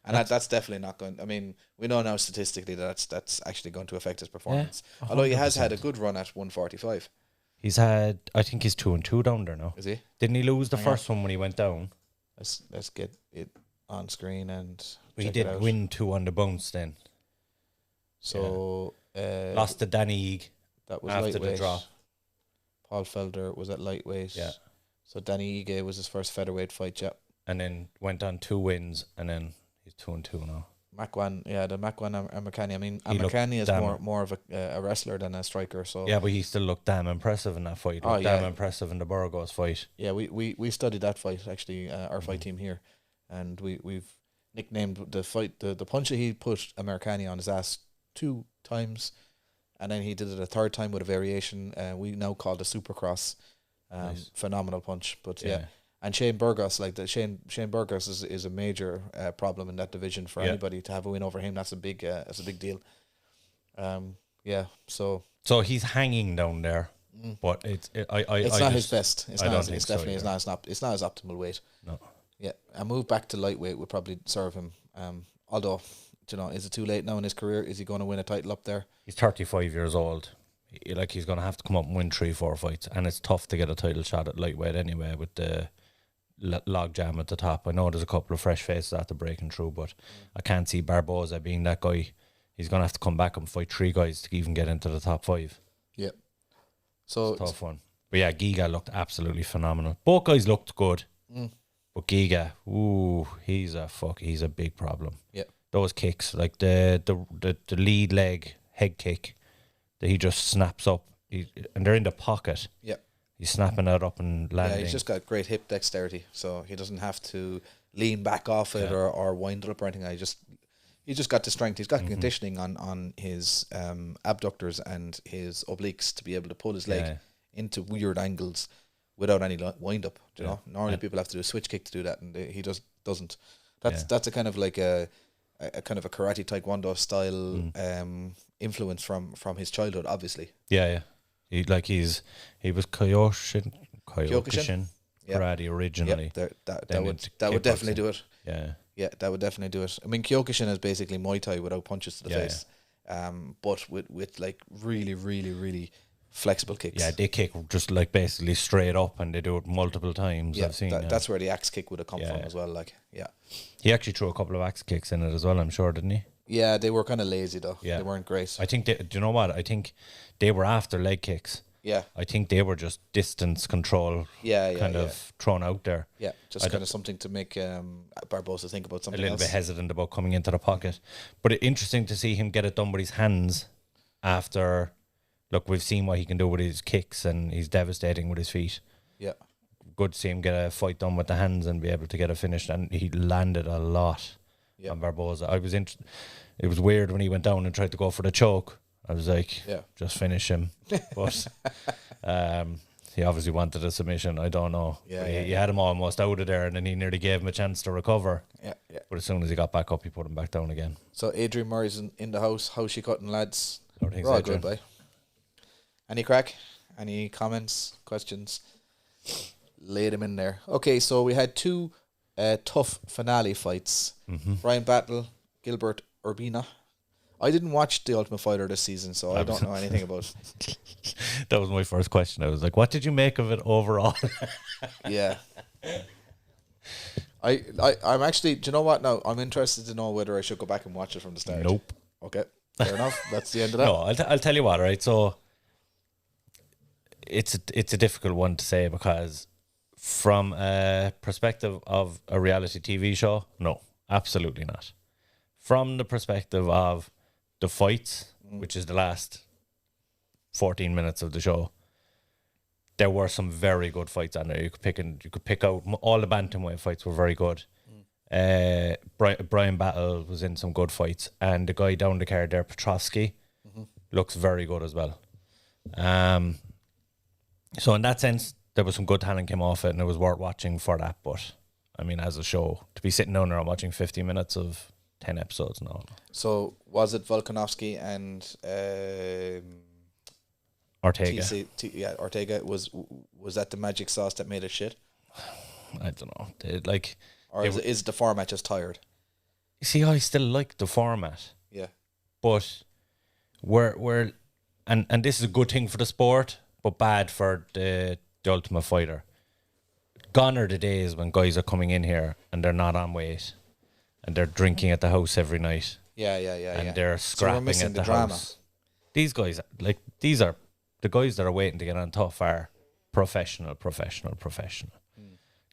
And that's definitely not going. I mean, we know now statistically that's actually going to affect his performance. Yeah, although he has had a good run at 145. He's had, I think he's 2-2 down there now. Is he? Didn't he lose the first one when he went down? Let's get it on screen and. He did win 2 on the bounce then. So lost to Danny Eag. That was after lightweight. the drop. Paul Felder was at lightweight. Yeah. So Danny Ige was his first featherweight fight. Yeah. And then went on 2 wins, and then he's 2-2 now. Makwan, the Makwan Amirkhani. I mean, Amirkhani is more of a wrestler than a striker. So yeah, but he still looked damn impressive in that fight. Damn impressive in the Burgos fight. Yeah, we studied that fight actually. Our fight team here, and we've nicknamed the fight the punch that he put Amirkhani on his ass 2 times, and then he did it a 3rd time with a variation. We now call it a supercross. Nice. Phenomenal punch, but yeah. And Shane Burgos, Shane Burgos is a major problem in that division for anybody to have a win over him. That's a big deal. So he's hanging down there, but it's not his best. It's not his optimal weight. No. Yeah, a move back to lightweight would probably serve him. Although, is it too late now in his career? Is he going to win a title up there? He's 35 years old. He's going to have to come up and win 3-4 fights, and it's tough to get a title shot at lightweight anyway with the log jam at the top. I know there's a couple of fresh faces after breaking through, but I can't see Barbosa being that guy. He's going to have to come back and fight 3 guys to even get into the top 5. Yeah. So it's a tough one. But yeah, Giga looked absolutely phenomenal. Both guys looked good. But Giga, he's a big problem. Yeah. Those kicks, like the lead leg head kick that he just snaps up, and they're in the pocket. Yeah. He's snapping that up and landing. Yeah, he's just got great hip dexterity, so he doesn't have to lean back off it or wind it up or anything. He's just got the strength. He's got conditioning on his abductors and his obliques to be able to pull his leg into weird angles without any wind up. You know, normally people have to do a switch kick to do that, and he just doesn't. That's a kind of like a kind of a karate taekwondo style influence from his childhood, obviously. Yeah. He was Kyokushin Yeah. karate originally. Yeah, that Then would into definitely kickboxing. do it. Yeah. Yeah, that would definitely do it. I mean, Kyokushin is basically Muay Thai without punches to the Yeah, face, but with like really, really, really flexible kicks. Yeah, they kick just like basically straight up, and they do it multiple times. Yeah, I've seen that's where the axe kick would have come from Yeah. as well. Like, yeah, He actually threw a couple of axe kicks in it as well, I'm sure, didn't he? yeah, they were kind of lazy though. Yeah. They weren't great. I think do you know what? I think they were after leg kicks. Yeah, I think they were just distance control yeah, of thrown out there. yeah, just kind of something to make Barbosa think about A something little else. bit hesitant about coming into the pocket. But interesting to see him get it done with his hands after, look, we've seen what he can do with his kicks, and he's devastating with his feet. Yeah, Good to see him get a fight done with the hands and be able to get it finished, and he landed a lot Yeah. on Barbosa. It was weird when he went down and tried to go for the choke. I was like, Yeah. just finish him. But he obviously wanted a submission. I don't know. Yeah, But yeah, he had him almost out of there, and then he nearly gave him a chance to recover. yeah, yeah. But as soon as he got back up, he put him back down again. So Adrian Murray's in the house. How's she cutting, lads? How are things, We're all Adrian? good, bye. Any crack? Any comments, questions? Lay them in there. Okay, so we had two tough finale fights. Brian Battle, Gilbert Urbina. I didn't watch The Ultimate Fighter this season, so I don't know anything about it. That was my first question. I was like, what did you make of it overall? Yeah. I'm actually, do you know what now? I'm interested to know whether I should go back and watch it from the start. Nope. Okay, fair enough. That's the end of that. No, I'll tell you what, right? So it's a difficult one to say, because from a perspective of a reality TV show, no, absolutely not. From the perspective of the fights, which is the last 14 minutes of the show, there were some very good fights on there. You could pick out all the bantamweight fights were very good. Brian Battle was in some good fights, and the guy down the card there, Petrovsky, looks very good as well. So in that sense, there was some good talent came off it, and it was worth watching for that. But I mean, as a show, to be sitting down there and watching 50 minutes of 10 episodes, no. So was it Volkanovski and Ortega. Ortega was that the magic sauce that made it shit, I don't know. or is the format just tired? See, I still like the format, Yeah, but we're and this is a good thing for the sport, but bad for the Ultimate Fighter. Gone are the days when guys are coming in here and they're not on weight, and they're drinking at the house every night, yeah. and they're So we're scrapping missing at the the drama. house. These guys, these are the guys that are waiting to get on tough are professional.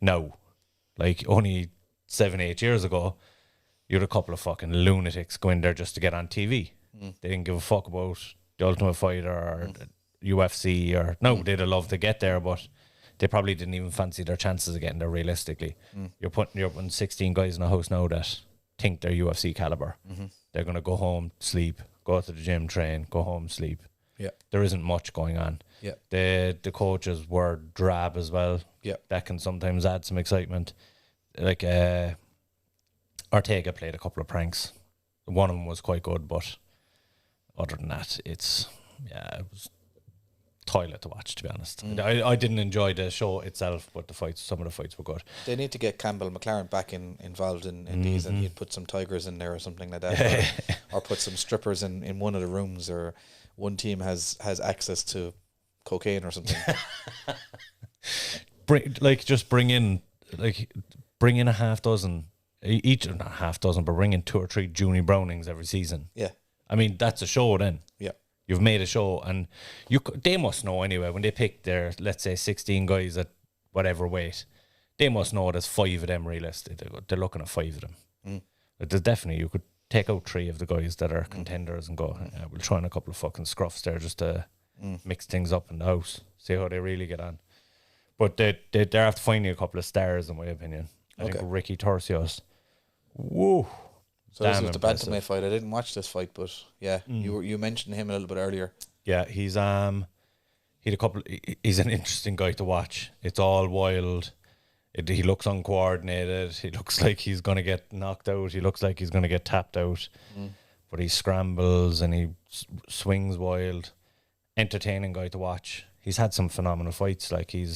Now, like only 7-8 years ago, you had a couple of fucking lunatics go in there just to get on TV. They didn't give a fuck about the Ultimate Fighter or the UFC or they'd have loved to get there, but they probably didn't even fancy their chances of getting there realistically. You're putting 16 guys in a house now that think they're UFC caliber. They're gonna go home, sleep, go to the gym, train, go home, sleep. Yeah, There isn't much going on. yeah, The coaches were drab as well. yeah. That can sometimes add some excitement. Like Ortega played a couple of pranks. One of them was quite good, but other than that, it was toilet to watch, to be honest. I didn't enjoy the show itself, but some of the fights were good. They need to get Campbell McLaren back involved in these, and he'd put some tigers in there or something like that, or put some strippers in one of the rooms, or one team has access to cocaine or something. Bring in a half dozen each, not half dozen, but bring in 2 or 3 Junie Brownings every season. Yeah, I mean, that's a show then. yeah, You've made a show, and they must know anyway, when they pick their, let's say, 16 guys at whatever weight, they must know there's 5 of them realistic. They're looking at 5 of them. But there's definitely, you could take out 3 of the guys that are contenders and go, we'll try in a couple of fucking scruffs there just to mix things up in the house, see how they really get on. But they're after finding a couple of stars, in my opinion. I think Ricky Torcios. Whoa. So this Damn was the impressive. bantamweight fight. I didn't watch this fight, but yeah, you mentioned him a little bit earlier. Yeah, he's an interesting guy to watch. It's all wild. He looks uncoordinated. He looks like he's going to get knocked out. He looks like he's going to get tapped out. But he scrambles and he swings wild. entertaining guy to watch. He's had some phenomenal fights. Like he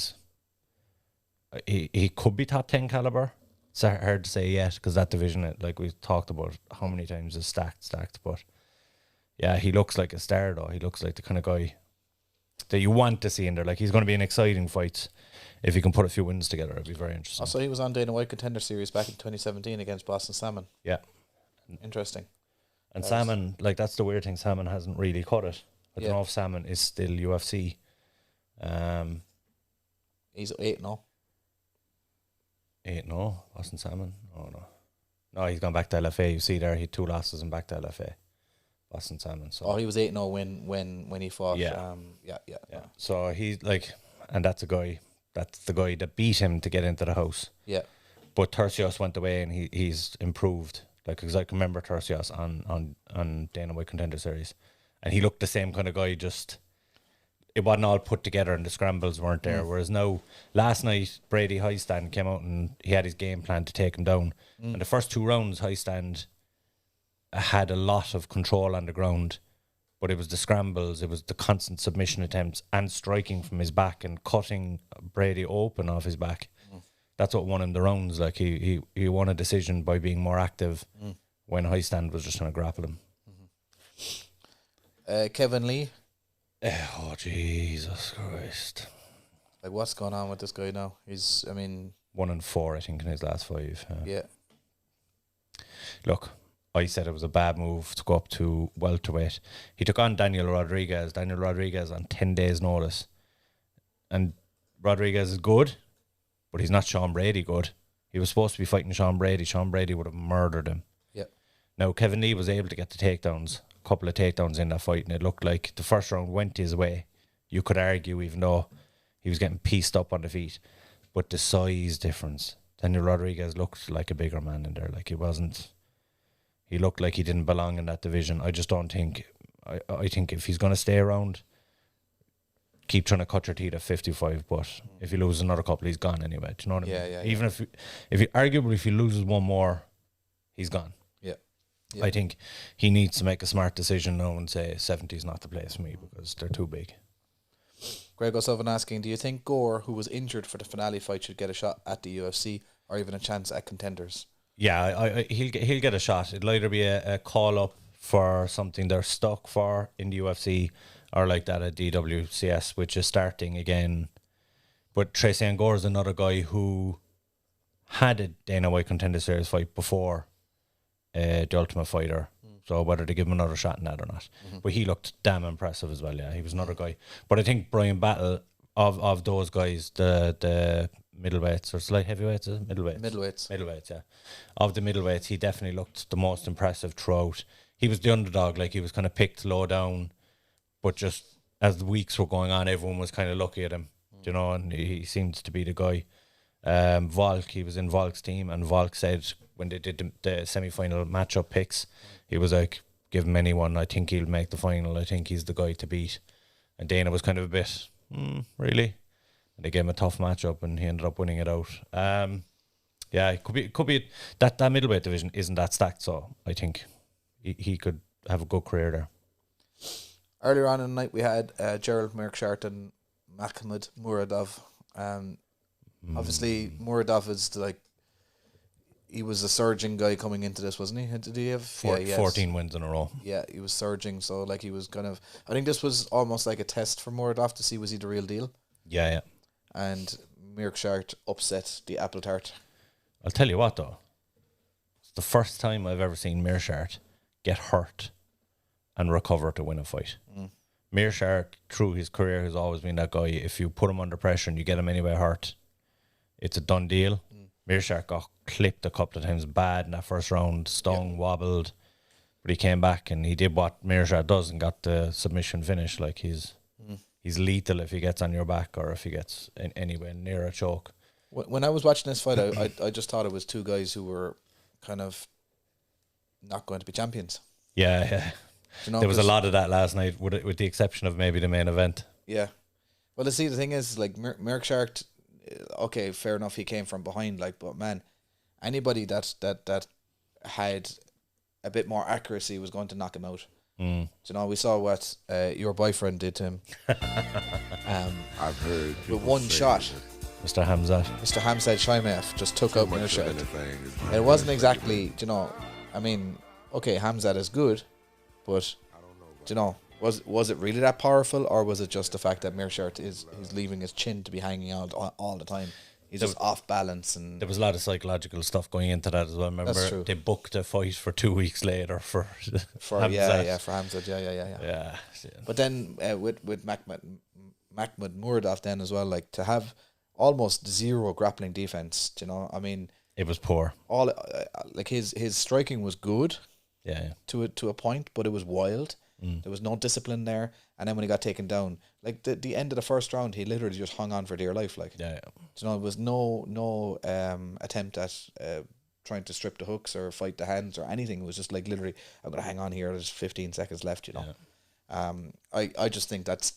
could be top 10 caliber. It's hard to say yet because that division, like we've talked about how many times, is stacked. But yeah, he looks like a star though. He looks like the kind of guy that you want to see in there. Like he's going to be an exciting fight if he can put a few wins together. It'd be very interesting. Also, he was on Dana White Contender Series back in 2017 against Boston Salmon. Yeah, interesting. And Salmon, like that's the weird thing. Salmon hasn't really cut it. I don't Yeah. know if Salmon is still UFC. He's 8-0. 8-0. Boston Salmon. Oh no, he's gone back to LFA. You see there, he had 2 losses and back to LFA. Boston Salmon. So He was 8-0 when he fought. Yeah. Yeah. So he's like, and that's the guy that beat him to get into the house. Yeah. But Tercios went away and he's improved. Like, because I can remember Tercios on Dana White Contender Series, and he looked the same kind of guy. Just it wasn't all put together, and the scrambles weren't there. Whereas now, last night Brady Highstand came out and he had his game plan to take him down. And the first 2 rounds, Highstand had a lot of control on the ground, but it was the scrambles, it was the constant submission attempts and striking from his back and cutting Brady open off his back. That's what won him the rounds. Like he won a decision by being more active when Highstand was just trying to grapple him. Kevin Lee. Oh, Jesus Christ. Like, what's going on with this guy now? He's, 1-4, I think, in his last 5. yeah. Look, I said it was a bad move to go up to welterweight. He took on Daniel Rodriguez on 10 days' notice. And Rodriguez is good, but he's not Sean Brady good. He was supposed to be fighting Sean Brady. Sean Brady would have murdered him. Yep. Now, Kevin Lee was able to get the takedowns, a couple of takedowns in that fight, and it looked like the first round went his way. You could argue, even though he was getting pieced up on the feet. But the size difference. Daniel Rodriguez looked like a bigger man in there. Like, he looked like he didn't belong in that division. I just don't think, I think if he's going to stay around, keep trying to cut your teeth at 55, but if he loses another couple, he's gone anyway. Do you know what I mean? Yeah. Even if he loses one more, he's gone. Yeah. I think he needs to make a smart decision now and say 70 is not the place for me because they're too big. Greg O'Sullivan asking, do you think Gore, who was injured for the finale fight, should get a shot at the UFC or even a chance at Contenders? Yeah, he'll get a shot. It'll either be a call up for something they're stuck for in the UFC, or like that at DWCS, which is starting again. But Tracy Gore is another guy who had a Dana White Contender Series fight before the Ultimate Fighter. So whether to give him another shot in that or not. But he looked damn impressive as well, yeah. He was another guy. But I think Brian Battle, of those guys, the middleweights, or slight heavyweights, is it? Middleweights, yeah. Of the middleweights, he definitely looked the most impressive throughout. He was the underdog, like he was kind of picked low down. But just as the weeks were going on, everyone was kind of lucky at him, you know, and he seems to be the guy. Volk, he was in Volk's team, and Volk said when they did the semi-final matchup picks, he was like, give him anyone, I think he'll make the final, I think he's the guy to beat. And Dana was kind of a bit, really? And they gave him a tough matchup, and he ended up winning it out. Yeah, it could be that middleweight division isn't that stacked, so I think he could have a good career there. Earlier on in the night, we had Gerald Mearshart and Makhmud Muradov. Obviously, Muradov is he was a surging guy coming into this, wasn't he? Did he have 14 wins in a row? Yeah, he was surging. So he was kind of. I think this was almost like a test for Muradov to see was he the real deal. Yeah. And Mearshart upset the apple tart. I'll tell you what though, it's the first time I've ever seen Mearshart get hurt and recover to win a fight. Mearshart, through his career, has always been that guy. If you put him under pressure and you get him anyway hurt, it's a done deal. Mearshart got clipped a couple of times bad in that first round, stung, wobbled, but he came back and he did what Mearshart does and got the submission finish. Like he's lethal if he gets on your back or if he gets anywhere near a choke. When I was watching this fight, I just thought it was two guys who were kind of not going to be champions. Yeah. You know, there was a lot of that last night, with the exception of maybe the main event. Yeah. Well, the thing is, Mearshart, okay, fair enough, he came from behind, but man, anybody that had a bit more accuracy was going to knock him out. Do you know, we saw what your boyfriend did to him. I've heard With one shot, Mr. Hamzat. Mr. Hamzat Shaimev just took out much of Meerschaert. anything is And it wasn't exactly, do you know, I mean, okay, Hamzat is good, but do you know, was it really that powerful, or was it just the fact that Meerschaert he's leaving his chin to be hanging out all the time? He's just off balance, and There was a lot of psychological stuff going into that as well. That's Remember, true. they booked a fight for 2 weeks later for for Hamzat. for Hamzat, yeah. Yeah. But then with Makhmud Muradov then as well, like to have almost zero grappling defense, do you know, I mean, It was poor. all like his striking was good Yeah. to a point, but it was wild. There was no discipline there, and then when he got taken down, like the end of the first round, he literally just hung on for dear life. Like, Yeah. you know, it was no attempt at trying to strip the hooks or fight the hands or anything. It was just like literally, I'm gonna hang on here. There's 15 seconds left. You know, I just think that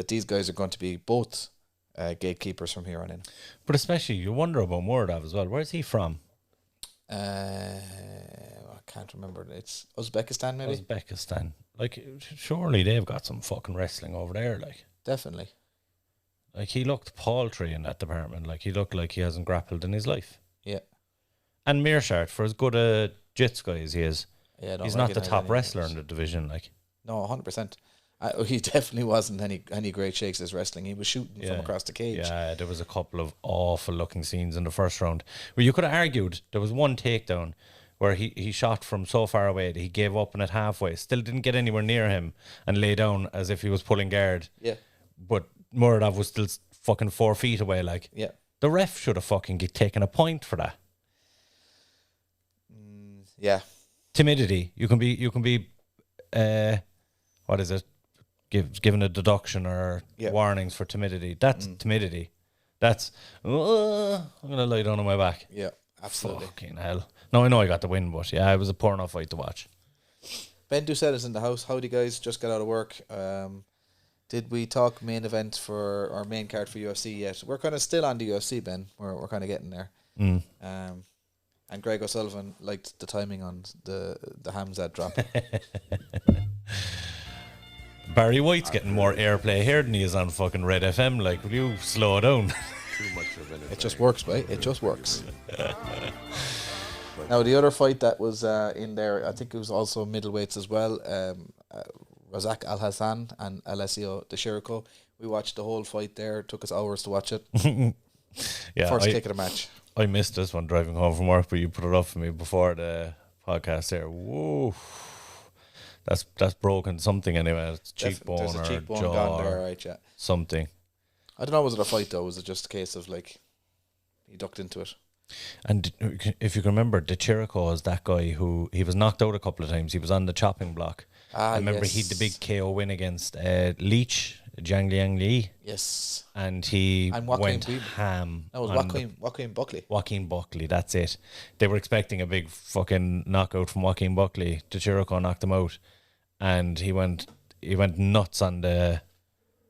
these guys are going to be both gatekeepers from here on in. But especially, you wonder about Muradov as well. Where's he from? I can't remember. It's Uzbekistan, maybe. Uzbekistan. Like, surely they've got some fucking wrestling over there. Definitely. Like he looked paltry in that department. Like, he looked like he hasn't grappled in his life. Yeah. And Meerschaert, for as good a jits guy as he is, Yeah. I don't he's not the recognise top any wrestler names. in the division. Like, No, 100%. He definitely wasn't any great shakes as wrestling. He was shooting from Yeah. across the cage. yeah, there was a couple of awful looking scenes in the first round where you could have argued there was one takedown where he shot from so far away that he gave up on it halfway, still didn't get anywhere near him, and lay down as if he was pulling guard. Yeah. But Muradov was still fucking 4 feet away. Like, Yeah. the ref should have fucking taken a point for that. Yeah. Timidity. You can be what is it? Given a deduction or Yeah. warnings for timidity. That's timidity. That's I'm gonna lie down on my back. Yeah. Absolutely. Fucking hell. No, I know I got the win, but yeah, it was a poor enough fight to watch. Ben Doucette is in the house. Howdy, guys. Just got out of work. Did we talk main event for our main card for UFC yet? We're kind of still on the UFC, Ben. We're kind of getting there. And Greg O'Sullivan liked the timing on the Hamzat drop. Barry White's getting more airplay here than he is on fucking Red FM. Like, will you slow down? too much of anything. It just works, mate. It just works. Now, the other fight that was in there, I think it was also middleweights as well. Razak Al Hassan and Alessio De Chirico. We watched the whole fight there. It took us hours to watch it. Yeah, First kick of the match. I missed this one driving home from work, but you put it up for me before the podcast there. Whoa. That's broken something anyway. It's cheekbone There's a or cheekbone jaw gone there, or right? Yeah. something. I don't know. Was it a fight though? Was it just a case of like he ducked into it? And if you can remember, De Chirico is that guy who he was knocked out a couple of times. He was on the chopping block. I remember he had the big KO win against Leach, Jiang Liang Li, Yes. and he And Joaquin went Buckley. ham. That was on Joaquin Buckley. Joaquin Buckley, that's it. They were expecting a big fucking knockout from Joaquin Buckley. De Chirico knocked him out, and he went nuts on the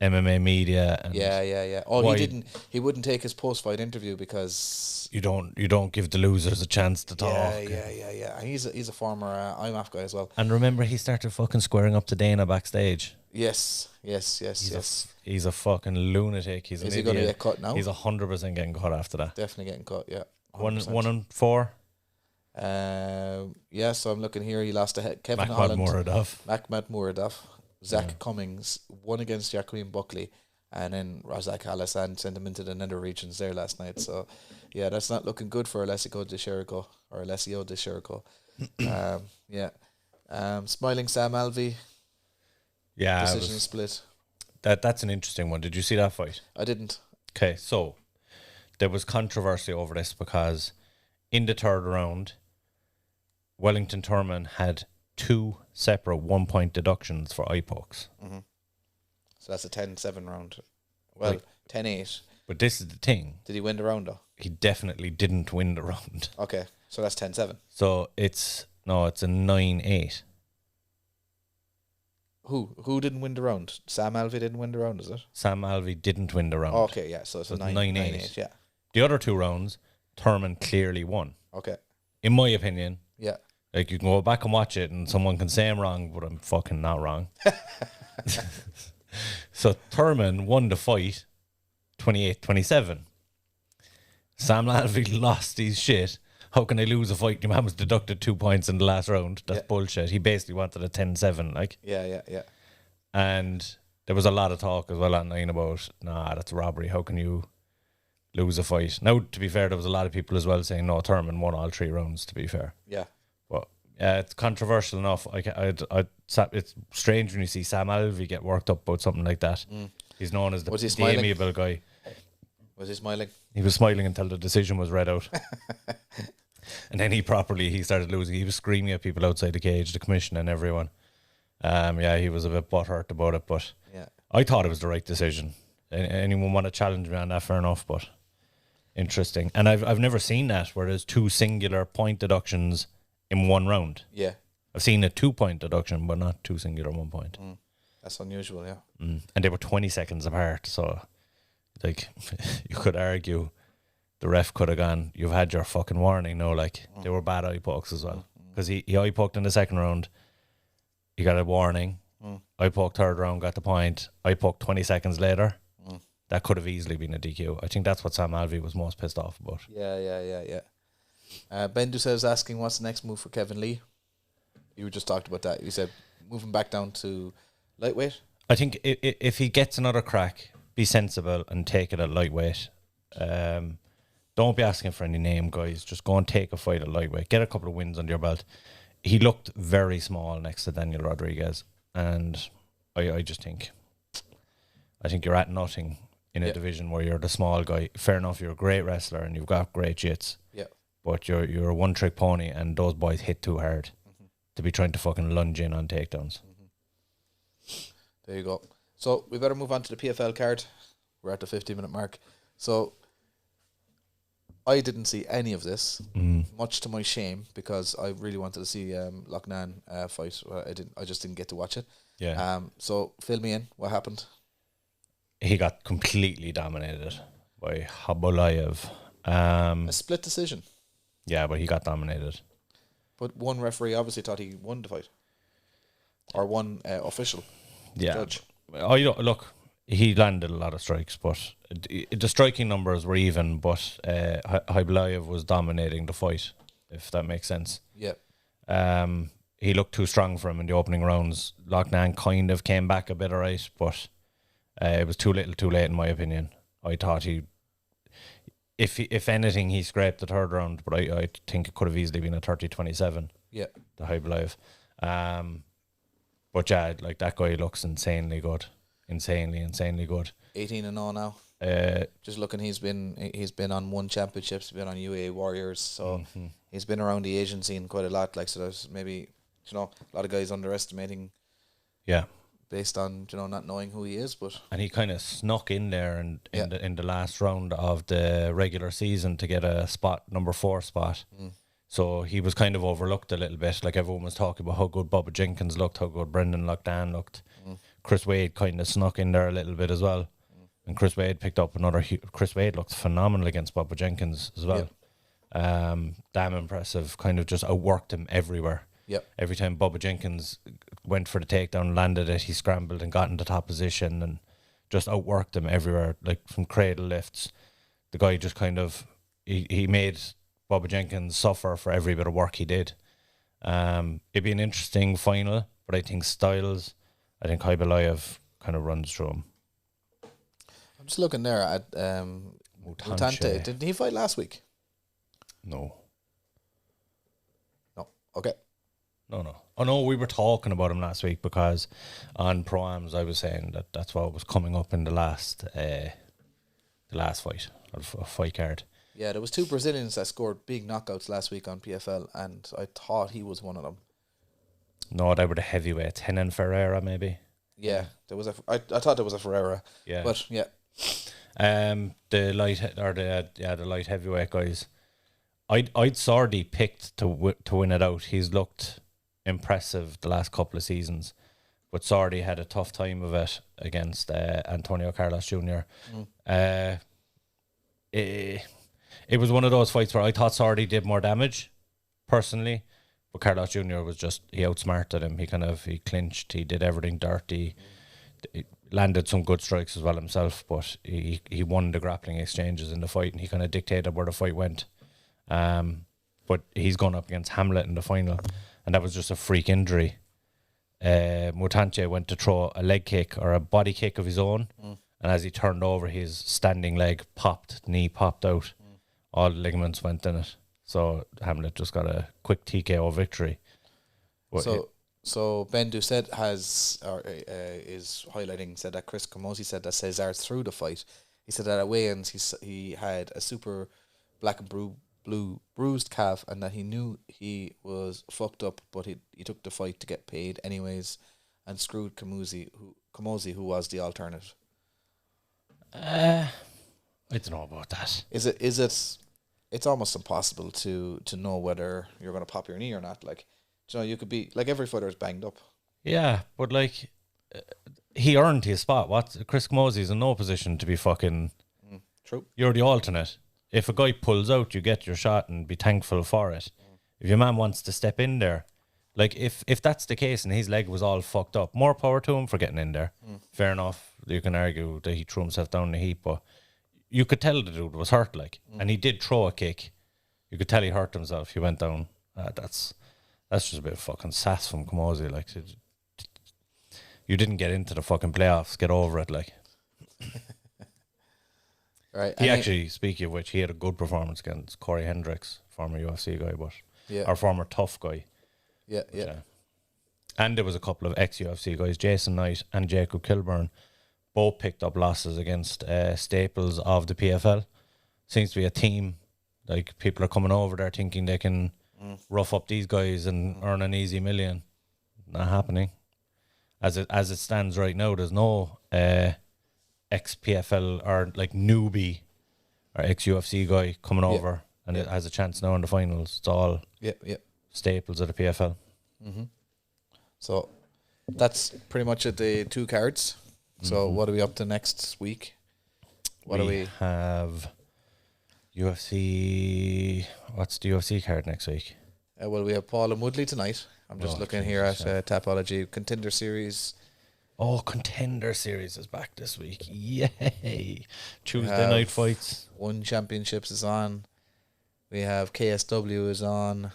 MMA media. And Yeah. Oh, why- he wouldn't take his post-fight interview because you don't give the losers a chance to talk. yeah. And he's a former IMAF guy as well. And remember, he started fucking squaring up to Dana backstage. Yes. He's a fucking lunatic. He's an Is he idiot. going to get cut now? He's 100% getting cut after that. Definitely getting cut. Yeah. 1 and 4. Yeah. So I'm looking here. He lost to Kevin Makhmud Holland, Muradov. Makhmud Muradov, Zach Cummings won against Joaquin Buckley, and then Razak Al Hassan sent him into the nether regions there last night. So, yeah, that's not looking good for Alessio De Chirico. Smiling Sam Alvey, Yeah, decision split. that's an interesting one. Did you see that fight? I didn't. Okay, so there was controversy over this because in the third round, Wellington Turman had 2 separate 1-point deductions for eye pokes. So that's a 10-7 round. Well, 10-8. But this is the thing. Did he win the round though? He definitely didn't win the round. Okay, so that's 10-7. So it's a 9-8. Who didn't win the round? Sam Alvey didn't win the round, is it? Sam Alvey didn't win the round. Oh, okay, yeah. So it's a 9-8. Yeah. The other 2 rounds, Thurman clearly won. Okay. In my opinion, Yeah. Like, you can go back and watch it and someone can say I'm wrong, but I'm fucking not wrong. So Thurman won the fight 28-27. Sam Alvey lost his shit. How can I lose a fight? Your man was deducted 2 points in the last round. That's bullshit. He basically wanted a 10-7, like. Yeah. And there was a lot of talk as well online about, nah, that's robbery. How can you lose a fight? Now, to be fair, there was a lot of people as well saying, no, Thurman won all 3 rounds, to be fair. Yeah. But yeah, it's controversial enough. It's strange when you see Sam Alvey get worked up about something like that. He's known as the amiable guy. Was he smiling? He was smiling until the decision was read out. And then he started losing. He was screaming at people outside the cage, the commission and everyone. He was a bit butthurt about it, but I thought it was the right decision. Anyone want to challenge me on that, fair enough, but interesting. And I've never seen that where there's 2 singular point deductions in 1 round. Yeah. I've seen a 2-point deduction, but not 2 singular 1 point. That's unusual, yeah. And they were 20 seconds apart, so like you could argue the ref could have gone, you've had your fucking warning. No, like they were bad eye pokes as well. Because he eye poked in the second round, he got a warning. Eye poked third round, got the point. Eye poked 20 seconds later. That could have easily been a DQ. I think that's what Sam Alvey was most pissed off about. Yeah. Ben Dussel asking what's the next move for Kevin Lee. You just talked about that. You said moving back down to lightweight. I think if he gets another crack, be sensible and take it at lightweight. Don't be asking for any name, guys. Just go and take a fight at lightweight. Get a couple of wins under your belt. He looked very small next to Daniel Rodriguez, and I think you're at nothing in a division where you're the small guy. Fair enough, you're a great wrestler and you've got great jits. Yeah. But you're a one-trick pony, and those boys hit too hard to be trying to fucking lunge in on takedowns. There you go. So we better move on to the PFL card. We're at the 50-minute mark. So I didn't see any of this, much to my shame, because I really wanted to see Loughnane fight. I just didn't get to watch it. Yeah. So fill me in. What happened? He got completely dominated by Khabulaev. A split decision. Yeah, but he got dominated. But one referee obviously thought he won the fight, or one official judge. Look, he landed a lot of strikes, but the striking numbers were even, but Khabulaev was dominating the fight, if that makes sense. Yeah. He looked too strong for him in the opening rounds. Loughnane kind of came back a bit alright, but it was too little too late in my opinion. I thought if anything, he scraped the third round, but I think it could have easily been a 30-27. Yeah. The Khabulaev. But yeah, like that guy looks insanely good. Insanely good. 18-0 now. Just looking, he's been on 1 championships, been on UAE Warriors, so he's been around the Asian scene quite a lot. Like, so there's maybe a lot of guys underestimating. Yeah. Based on not knowing who he is, and he kind of snuck in there in the last round of the regular season to get a number 4 spot. So he was kind of overlooked a little bit. Like, everyone was talking about how good Bubba Jenkins looked, how good Brendan Loughnane looked. Chris Wade kind of snuck in there a little bit as well. And Chris Wade picked up another. Chris Wade looked phenomenal against Bubba Jenkins as well. Damn impressive. Kind of just outworked him everywhere. Yep. Every time Bubba Jenkins went for the takedown, landed it, he scrambled and got into top position and just outworked him everywhere, like from cradle lifts. The guy just kind of he made Bubba Jenkins suffer for every bit of work he did. It'd be an interesting final, but I think Khabulaev kind of runs through him. I'm just looking there at Mutante. Didn't he fight last week? No. Okay. No. Oh no, we were talking about him last week because on Pro-Ams I was saying that's what was coming up in the last fight, or fight card. Yeah, there was 2 Brazilians that scored big knockouts last week on PFL, and I thought he was one of them. No, they were the heavyweights, Renan Ferreira maybe. Yeah, there was I thought there was a Ferreira. Yeah, but yeah. The light heavyweight guys. I'd Sardi picked to win it out. He's looked impressive the last couple of seasons, but Sardi had a tough time of it against Antonio Carlos Jr. It was one of those fights where I thought Sardi did more damage, personally, But Carlos Jr. was just, he outsmarted him. He clinched. He did everything dirty. He landed some good strikes as well himself, but he won the grappling exchanges in the fight, and he kind of dictated where the fight went. But he's gone up against Hamlet in the final, and that was just a freak injury. Mutante went to throw a leg kick or a body kick of his own, and as he turned over, his standing leg popped, knee popped out. All the ligaments went in it. So Hamlet just got a quick TKO victory. So Ben Doucette is highlighting, said that Chris Camozzi said that Cesar threw the fight. He said that at weigh-ins he had a super black and blue bruised calf, and that he knew he was fucked up, but he took the fight to get paid anyways, and screwed Camozzi, who was the alternative. I don't know about that. Is it? It's almost impossible to know whether you're going to pop your knee or not. Like, you could be like, every fighter is banged up. Yeah, but like, he earned his spot. Chris Camozzi's in no position to be fucking. True. You're the alternate. If a guy pulls out, you get your shot and be thankful for it. If your man wants to step in there, like if that's the case and his leg was all fucked up, more power to him for getting in there. Fair enough. You can argue that he threw himself down the heap, but you could tell the dude was hurt, like, and he did throw a kick. You could tell he hurt himself. He went down. That's just a bit of fucking sass from Camozzi. Like, you didn't get into the fucking playoffs. Get over it, like. Right. He actually, speaking of which, he had a good performance against Corey Hendricks, former UFC guy, or former tough guy. Yeah. And there was a couple of ex-UFC guys, Jason Knight and Jacob Kilburn, both picked up losses against staples of the PFL. Seems to be a team. Like, people are coming over there thinking they can rough up these guys and earn an easy million. Not happening. As it stands right now, there's no ex-PFL or like newbie or ex-UFC guy coming over and it has a chance now in the finals. It's all staples of the PFL. So that's pretty much it, the two cards. So what are we up to next week? We have UFC. What's the UFC card next week? Well, we have Paul and Woodley tonight. I'm just looking here at Tapology Contender Series. Oh, Contender Series is back this week. Yay. Tuesday night fights. One Championships is on. We have KSW is on.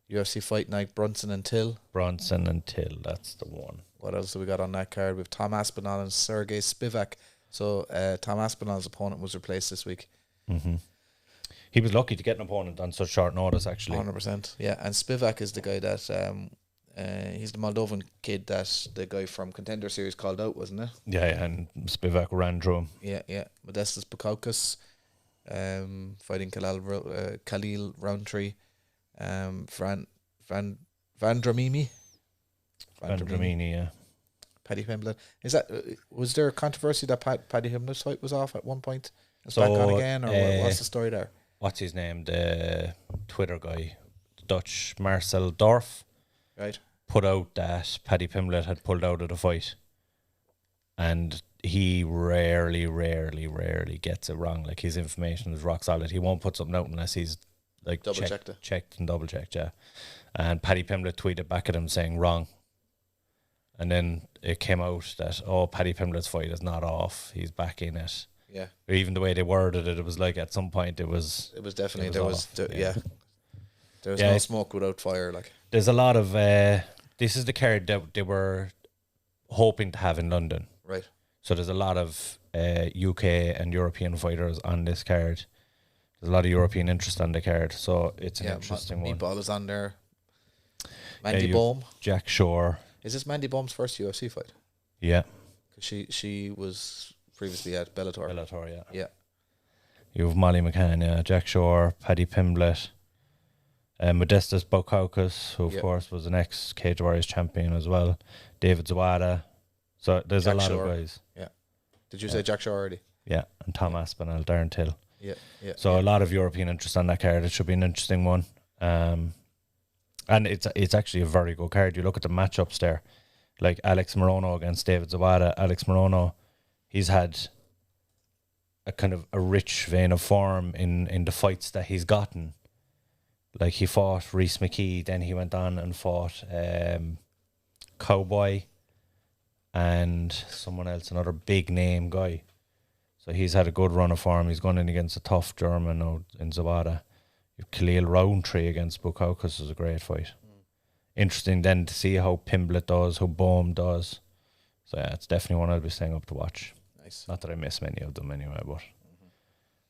UFC Fight Night, Brunson and Till. That's the one. What else do we got on that card? We have Tom Aspinall and Sergey Spivak. So Tom Aspinall's opponent was replaced this week. He was lucky to get an opponent on such short notice, actually. 100%. Yeah, and Spivak is the guy that he's the Moldovan kid that the guy from Contender Series called out, wasn't it? Yeah, and Spivak ran through him. Yeah. Modestus Bukaukas fighting Khalil Roundtree. Vandramini, yeah. Paddy Pimblett. Is that was there a controversy that Paddy Pimblett's fight was off at one point? It's back on again, or what's the story there? What's his name? The Twitter guy, Dutch Marcel Dorf, right? Put out that Paddy Pimblett had pulled out of the fight, and he rarely gets it wrong. Like, his information is rock solid. He won't put something out unless he's like checked and double checked, yeah. And Paddy Pimblett tweeted back at him saying wrong. And then it came out that, Paddy Pimblett's fight is not off. He's back in it. Yeah. Or even the way they worded it, it was like at some point it was definitely, there was no smoke without fire. Like, there's a lot of, this is the card that they were hoping to have in London. Right. So there's a lot of UK and European fighters on this card. There's a lot of European interest on the card, so it's an interesting one. Meatball is on there. Mandy Bohm. Jack Shore. Is this Mandy Bohm's first UFC fight? Yeah. Because she was previously at Bellator. Yeah. You have Molly McCann, Jack Shore, Paddy Pimblett, Modestus Bukaukas, who of course was an ex-Cage Warriors champion as well, David Zawada. So there's Jack a lot Shore. of guys. Yeah. Did you say Jack Shore already? Yeah, and Tom Aspinall, Darren Till. Yeah. So a lot of European interest on that card. It should be an interesting one. And it's actually a very good card. You look at the matchups there, like Alex Morono against David Zavada. Alex Morono, he's had a kind of a rich vein of form in the fights that he's gotten. Like he fought Rhys McKee, then he went on and fought Cowboy and someone else, another big name guy. So he's had a good run of form. He's gone in against a tough German out in Zavada. Khalil Roundtree against Bukaukas is a great fight. Interesting then to see how Pimblett does, how Bohm does. So yeah, it's definitely one I'll be staying up to watch. Nice. Not that I miss many of them anyway, but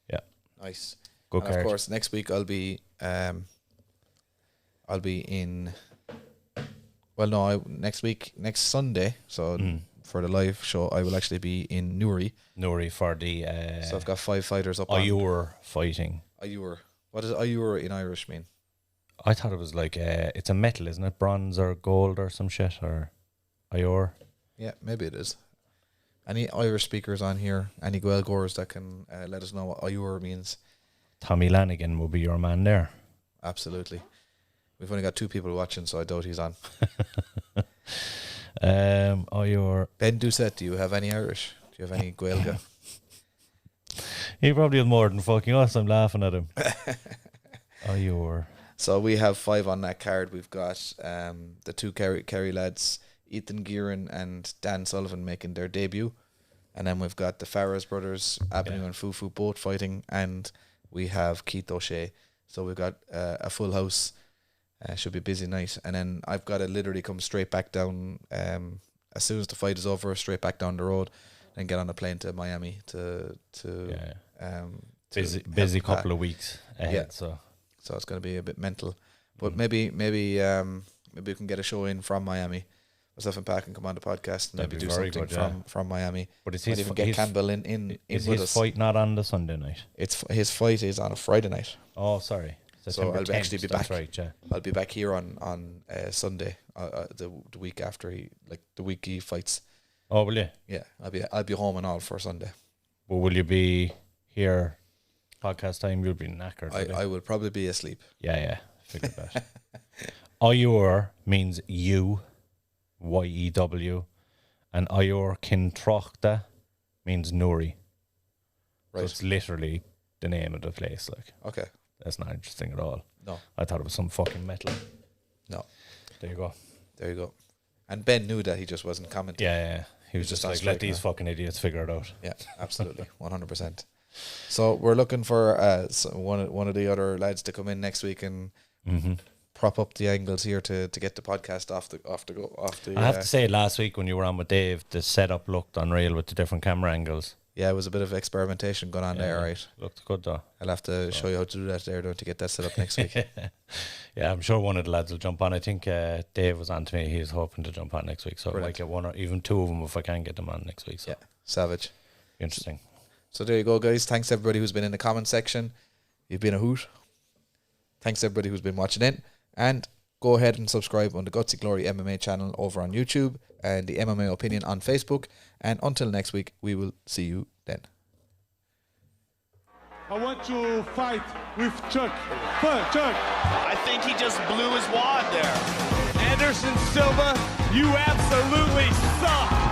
yeah. Nice. Good And card. of course, next week I'll be in. Well, no, next Sunday. So for the live show, I will actually be in Newry. Nuri for the So I've got 5 fighters up on. Ayur fighting. Ayur. What does Ayur in Irish mean? I thought it was like it's a metal, isn't it? Bronze or gold or some shit, or Ayur. Yeah, maybe it is. Any Irish speakers on here? Any Gaelgors that can let us know what Ayur means? Tommy Lanigan will be your man there. Absolutely. We've only got 2 people watching, so I doubt he's on. Ayur. Ben Doucette, do you have any Irish? Do you have any Gaelga? He probably has more than fucking us. I'm laughing at him. Ayur. So we have 5 on that card. We've got the 2 Kerry lads, Ethan Gearan and Dan Sullivan, making their debut. And then we've got the Farah's brothers, Abinu and Fufu, both fighting. And we have Keith O'Shea. So we've got a full house. Should be a busy night. And then I've got to literally come straight back down as soon as the fight is over, straight back down the road and get on a plane to Miami to busy couple of weeks ahead. Yeah. So it's going to be a bit mental. But maybe we can get a show in from Miami. Myself and Pat can come on the podcast and That'd maybe be do very something good, from Miami. But it's Might his even get Campbell in is with his us. fight not on the Sunday night? His fight is on a Friday night. Oh, sorry. So I'll 10th, actually be that's back. right, yeah. I'll be back here on Sunday, the week after the week he fights. Oh, will you? Yeah, I'll be home and all for Sunday. Well, will you be here podcast time? You'll be knackered. I will probably be asleep. Yeah. Figured that. Ayur means you, Y-E-W, and Ayur Kintrochta means Nuri. Right. So it's literally the name of the place. Like, Okay. that's not interesting at all. No. I thought it was some fucking metal. No. There you go. There you go. And Ben knew that, he just wasn't commenting. Yeah. He was just on like, strike let these now. fucking idiots figure it out. Yeah, absolutely, 100%. So we're looking for one of the other lads to come in next week and prop up the angles here to get the podcast off the. I have to say, last week when you were on with Dave, the setup looked unreal with the different camera angles. Yeah, it was a bit of experimentation going on there, right? Looked good though. I'll have to show you how to do that there, to get that set up next week. Yeah, I'm sure one of the lads will jump on. I think Dave was on to me. He's hoping to jump on next week. So I might get one or even 2 of them if I can get them on next week. So Yeah, savage. interesting. So there you go, guys. Thanks everybody who's been in the comment section. You've been a hoot. Thanks everybody who's been watching in. And go ahead and subscribe on the Gutsy Glory MMA channel over on YouTube and the MMA Opinion on Facebook. And until next week, we will see you then. I want to fight with Chuck. Chuck. I think he just blew his wad there. Anderson Silva, you absolutely suck.